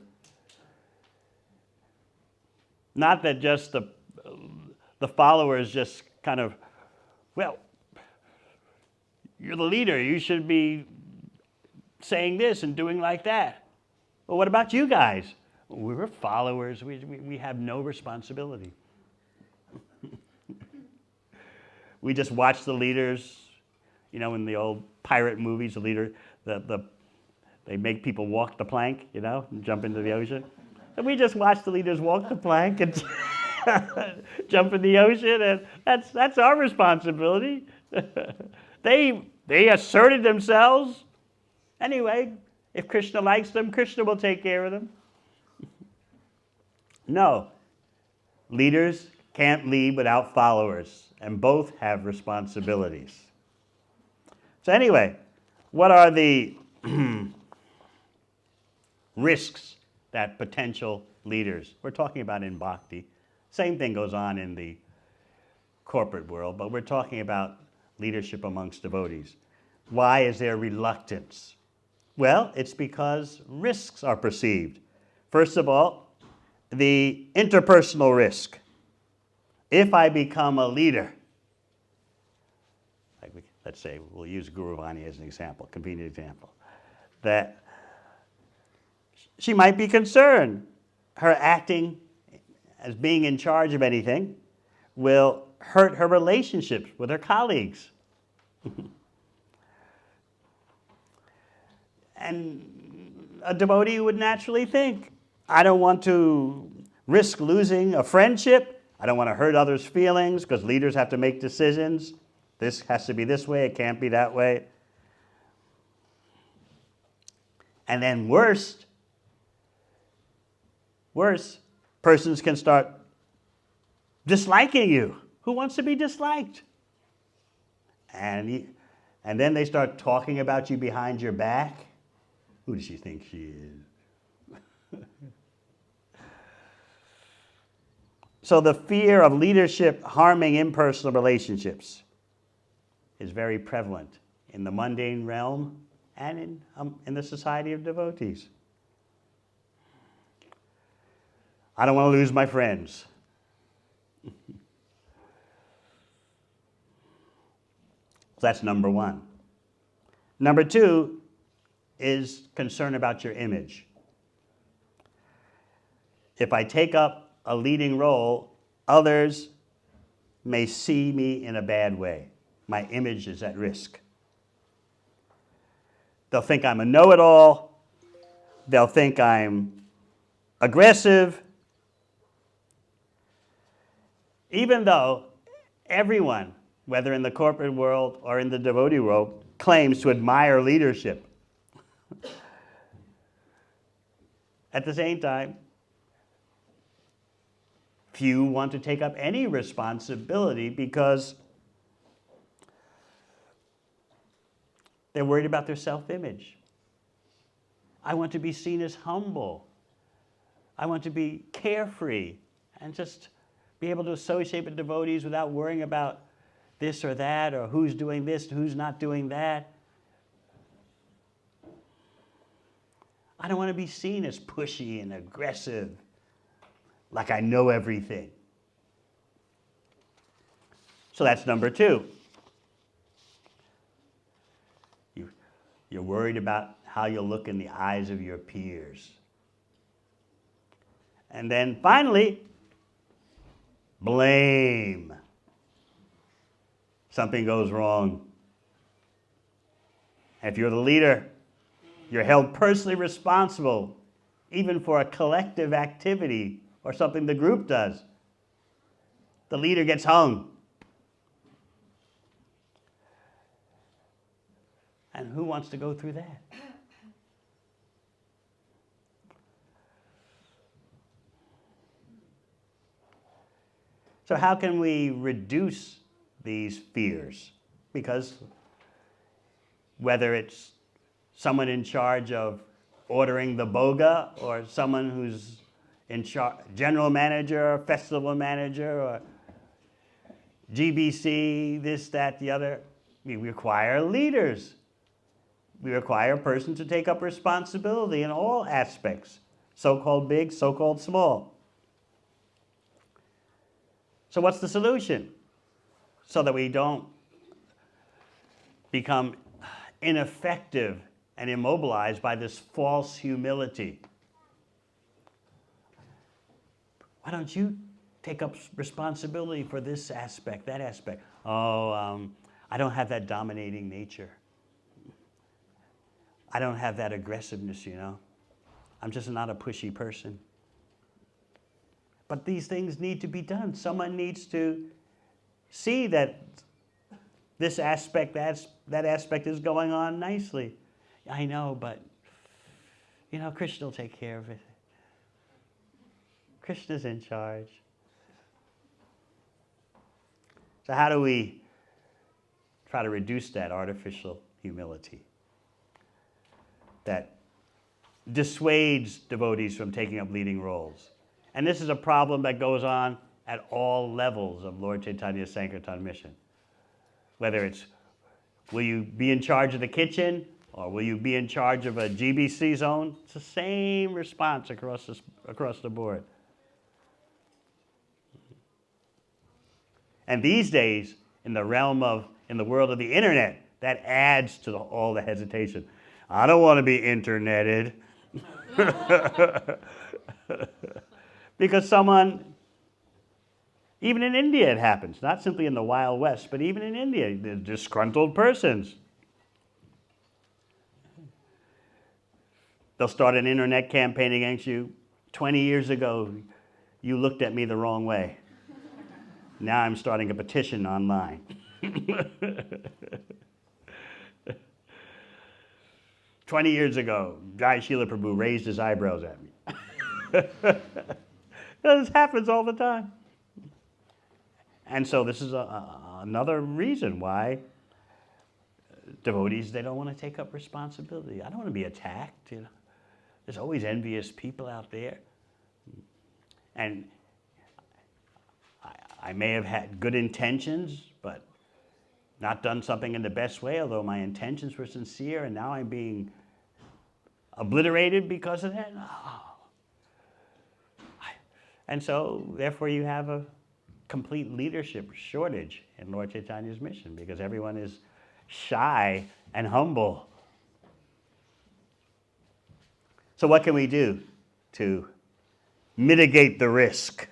Not that just the followers just kind of, well, you're the leader, you should be saying this and doing like that. Well, what about you guys? We're followers, we have no responsibility. We just watch the leaders, in the old pirate movies, the leader, they make people walk the plank, and jump into the ocean. And we just watch the leaders walk the plank and jump in the ocean, and that's our responsibility. They asserted themselves. Anyway, if Krishna likes them, Krishna will take care of them. No, leaders can't lead without followers, and both have responsibilities. So anyway, what are the risks that potential leaders, we're talking about in bhakti, same thing goes on in the corporate world, but we're talking about leadership amongst devotees. Why is there reluctance? Well, it's because risks are perceived. First of all, the interpersonal risk. If I become a leader, let's say we'll use Guru Vani as an example, convenient example, that she might be concerned her acting as being in charge of anything will hurt her relationships with her colleagues. And a devotee would naturally think, I don't want to risk losing a friendship. I don't want to hurt others' feelings because leaders have to make decisions. This has to be this way, it can't be that way. And then worse, persons can start disliking you. Who wants to be disliked? And then they start talking about you behind your back. Who does she think she is? So the fear of leadership harming impersonal relationships is very prevalent in the mundane realm and in the society of devotees. I don't want to lose my friends. That's number one. Number two is concern about your image. If I take up a leading role, others may see me in a bad way. My image is at risk. They'll think I'm a know-it-all. They'll think I'm aggressive. Even though everyone, whether in the corporate world or in the devotee world, claims to admire leadership. At the same time, few want to take up any responsibility because they're worried about their self-image. I want to be seen as humble. I want to be carefree and just be able to associate with devotees without worrying about this or that, or who's doing this, who's not doing that. I don't want to be seen as pushy and aggressive, like I know everything. So that's number two. You're worried about how you'll look in the eyes of your peers. And then finally, blame. Something goes wrong. If you're the leader, you're held personally responsible, even for a collective activity or something the group does. The leader gets hung. And who wants to go through that? So how can we reduce these fears? Because whether it's someone in charge of ordering the boga, or someone who's in charge, general manager, or festival manager, or GBC, this, that, the other, we require leaders. We require a person to take up responsibility in all aspects, so-called big, so-called small. So what's the solution? So that we don't become ineffective and immobilized by this false humility. Why don't you take up responsibility for this aspect, that aspect? I don't have that dominating nature. I don't have that aggressiveness, you know. I'm just not a pushy person. But these things need to be done. Someone needs to see that this aspect, that aspect is going on nicely. I know, but, you know, Krishna will take care of it. Krishna's in charge. So how do we try to reduce that artificial humility that dissuades devotees from taking up leading roles? And this is a problem that goes on at all levels of Lord Chaitanya's Sankirtan mission. Whether it's, will you be in charge of the kitchen, or will you be in charge of a GBC zone? It's the same response across the board. And these days, in the world of the internet, that adds to all the hesitation. I don't want to be interneted. Because someone, even in India it happens, not simply in the Wild West, but even in India, the disgruntled persons. They'll start an internet campaign against you. 20 years ago, you looked at me the wrong way. Now I'm starting a petition online. 20 years ago, Jai Srila Prabhu raised his eyebrows at me. This happens all the time. And so this is another reason why devotees, they don't want to take up responsibility. I don't want to be attacked, you know. There's always envious people out there. And I may have had good intentions, but not done something in the best way, although my intentions were sincere, and now I'm being obliterated because of that? Oh. And so, therefore, you have a complete leadership shortage in Lord Chaitanya's mission, because everyone is shy and humble. So what can we do to mitigate the risk?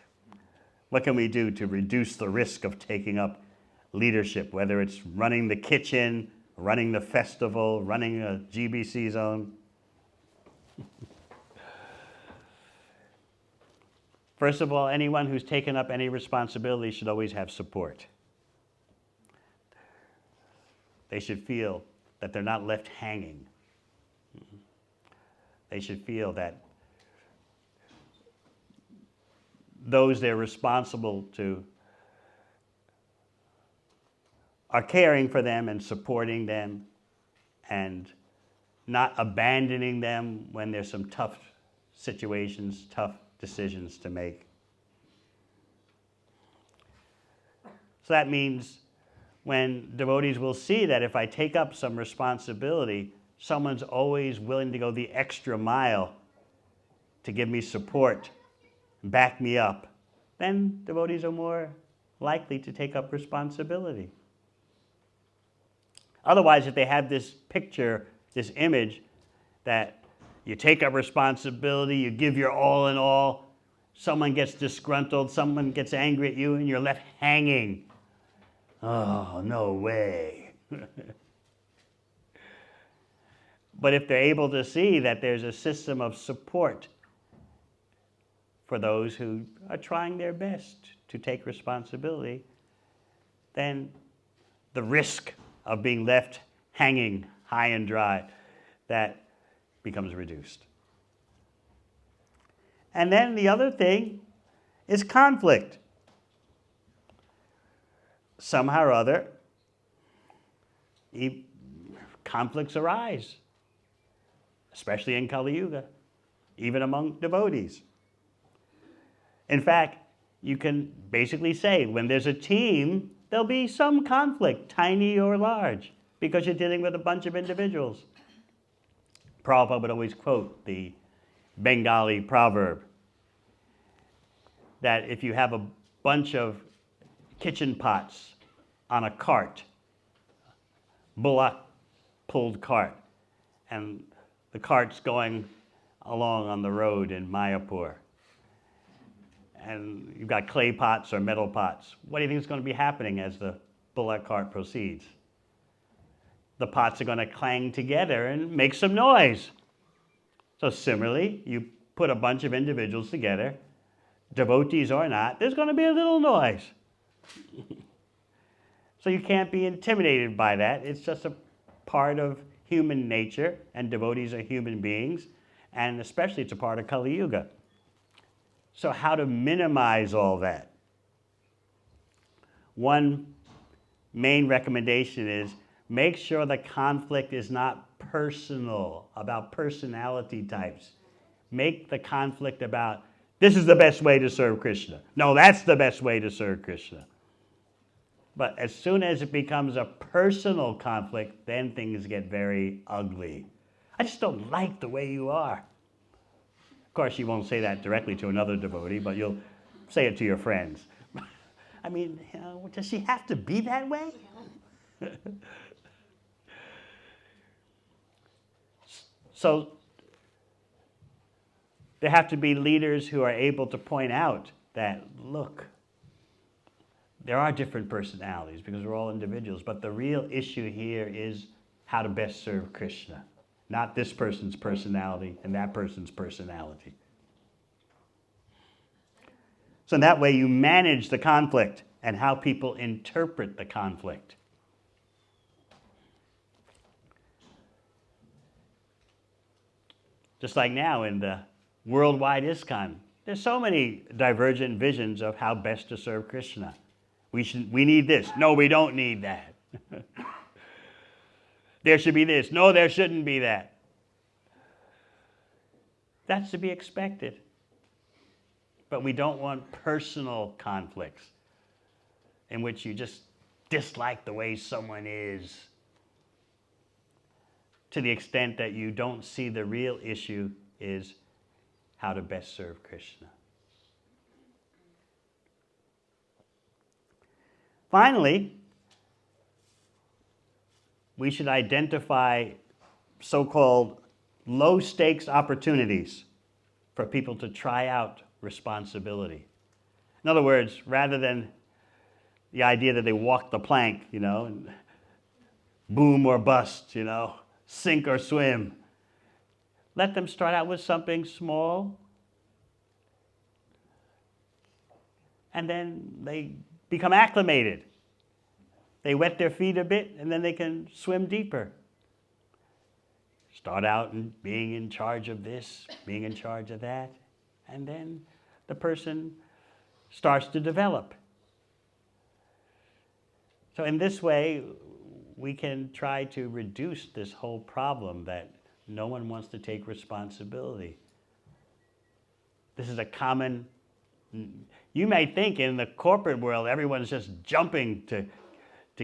What can we do to reduce the risk of taking up leadership, whether it's running the kitchen, running the festival, running a GBC zone? First of all, anyone who's taken up any responsibility should always have support. They should feel that they're not left hanging. They should feel that those they're responsible to are caring for them and supporting them and not abandoning them when there's some tough situations, tough decisions to make. So that means when devotees will see that if I take up some responsibility, someone's always willing to go the extra mile to give me support, back me up, then devotees are more likely to take up responsibility. Otherwise, if they have this picture, this image, that you take up responsibility, you give your all in all, someone gets disgruntled, someone gets angry at you, and you're left hanging. Oh, no way. But if they're able to see that there's a system of support for those who are trying their best to take responsibility, then the risk of being left hanging high and dry, that becomes reduced. And then the other thing is conflict. Somehow or other, conflicts arise, especially in Kali Yuga, even among devotees. In fact, you can basically say when there's a team, there'll be some conflict, tiny or large, because you're dealing with a bunch of individuals. Prabhupada would always quote the Bengali proverb that if you have a bunch of kitchen pots on a cart, bullock pulled cart, and the cart's going along on the road in Mayapur, and you've got clay pots or metal pots, what do you think is going to be happening as the bullock cart proceeds? The pots are going to clang together and make some noise. So similarly, you put a bunch of individuals together, devotees or not, there's going to be a little noise. So you can't be intimidated by that. It's just a part of human nature, and devotees are human beings, and especially it's a part of Kali Yuga. So how to minimize all that? One main recommendation is make sure the conflict is not personal, about personality types. Make the conflict about, this is the best way to serve Krishna. No, that's the best way to serve Krishna. But as soon as it becomes a personal conflict, then things get very ugly. I just don't like the way you are. Of course, you won't say that directly to another devotee, but you'll say it to your friends. I mean, you know, does she have to be that way? So there have to be leaders who are able to point out that, look, there are different personalities because we're all individuals, but the real issue here is how to best serve Krishna, not this person's personality and that person's personality. So in that way, you manage the conflict and how people interpret the conflict. Just like now in the worldwide ISKCON, there's so many divergent visions of how best to serve Krishna. We need this. No, we don't need that. There should be this. No, there shouldn't be that. That's to be expected. But we don't want personal conflicts in which you just dislike the way someone is to the extent that you don't see the real issue is how to best serve Krishna. Finally, we should identify so-called low-stakes opportunities for people to try out responsibility. In other words, rather than the idea that they walk the plank, and boom or bust, sink or swim. Let them start out with something small, and then they become acclimated. They wet their feet a bit, and then they can swim deeper. Start out being in charge of this, being in charge of that, and then the person starts to develop. So in this way, we can try to reduce this whole problem that no one wants to take responsibility. This is a common, you may think in the corporate world, everyone's just jumping to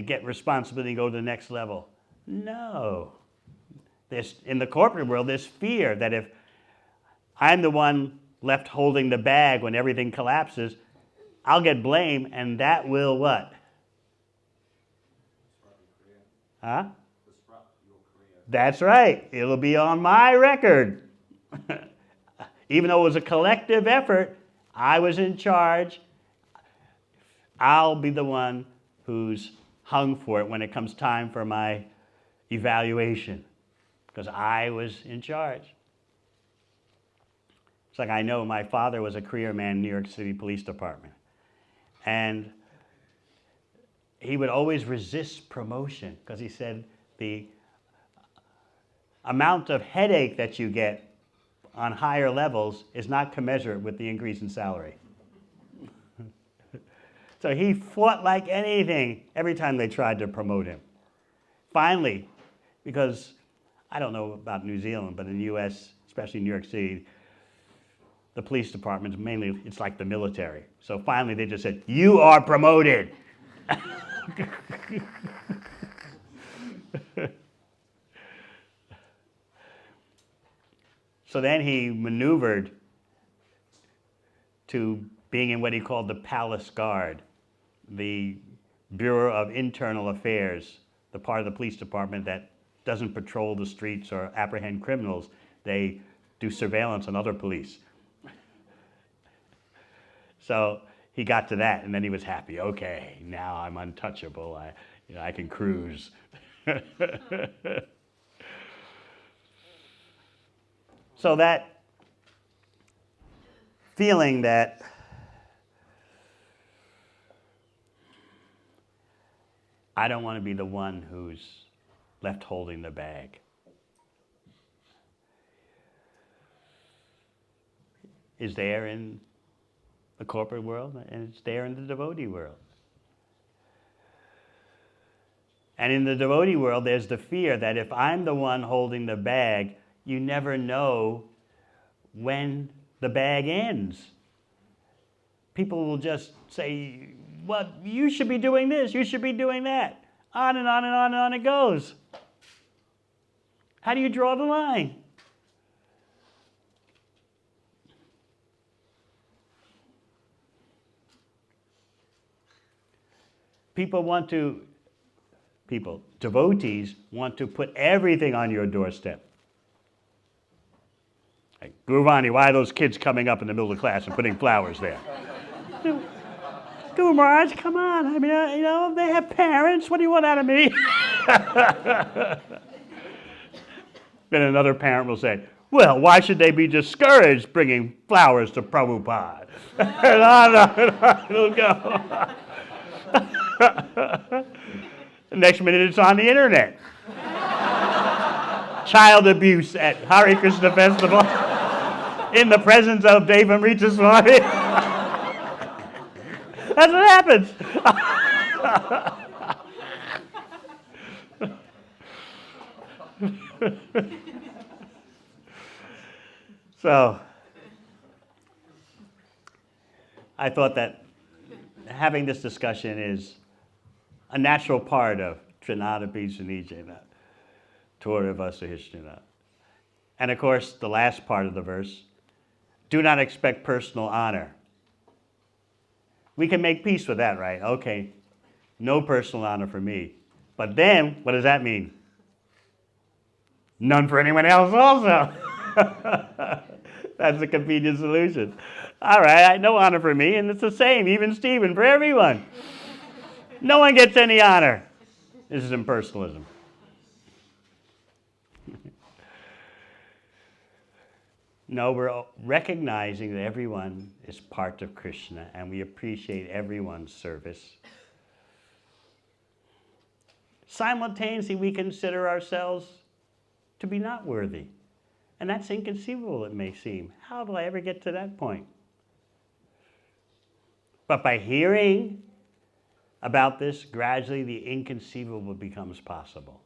get responsibility and go to the next level. No. In the corporate world, there's fear that if I'm the one left holding the bag when everything collapses, I'll get blamed, and that will what? Huh? That's right. It'll be on my record. Even though it was a collective effort, I was in charge. I'll be the one who's hung for it when it comes time for my evaluation, because I was in charge. It's like I know my father was a career man in New York City Police Department. And he would always resist promotion because he said the amount of headache that you get on higher levels is not commensurate with the increase in salary. So he fought like anything every time they tried to promote him. Finally, because I don't know about New Zealand, but in the US, especially New York City, the police department, mainly, it's like the military. So finally they just said, "You are promoted." So then he maneuvered to being in what he called the Palace Guard, the Bureau of Internal Affairs, the part of the police department that doesn't patrol the streets or apprehend criminals. They do surveillance on other police. So he got to that, and then he was happy. Okay, now I'm untouchable. I can cruise. So that feeling that I don't want to be the one who's left holding the bag is there in the corporate world, and it's there in the devotee world. And in the devotee world, there's the fear that if I'm the one holding the bag, you never know when the bag ends. People will just say, "Well, you should be doing this, you should be doing that." On and on and on and on it goes. How do you draw the line? Devotees want to put everything on your doorstep. Like, Guruvani, why are those kids coming up in the middle of class and putting flowers there? Guru Maharaj, come on. I mean, they have parents. What do you want out of me? Then another parent will say, "Well, why should they be discouraged bringing flowers to Prabhupada?" And on it'll go. The next minute it's on the internet. Child abuse at Hare Krishna Festival in the presence of Devamrita Swami. That's what happens. So, I thought that having this discussion is a natural part of Trinada Pisanijena, Torah Vasahishna. And of course, the last part of the verse, do not expect personal honor. We can make peace with that, right? Okay, no personal honor for me. But then, what does that mean? None for anyone else also. That's a convenient solution. All right, no honor for me, and it's the same, even Stephen, for everyone. No one gets any honor. This is impersonalism. No, we're recognizing that everyone is part of Krishna, and we appreciate everyone's service. Simultaneously, we consider ourselves to be not worthy. And that's inconceivable, it may seem. How do I ever get to that point? But by hearing about this, gradually the inconceivable becomes possible.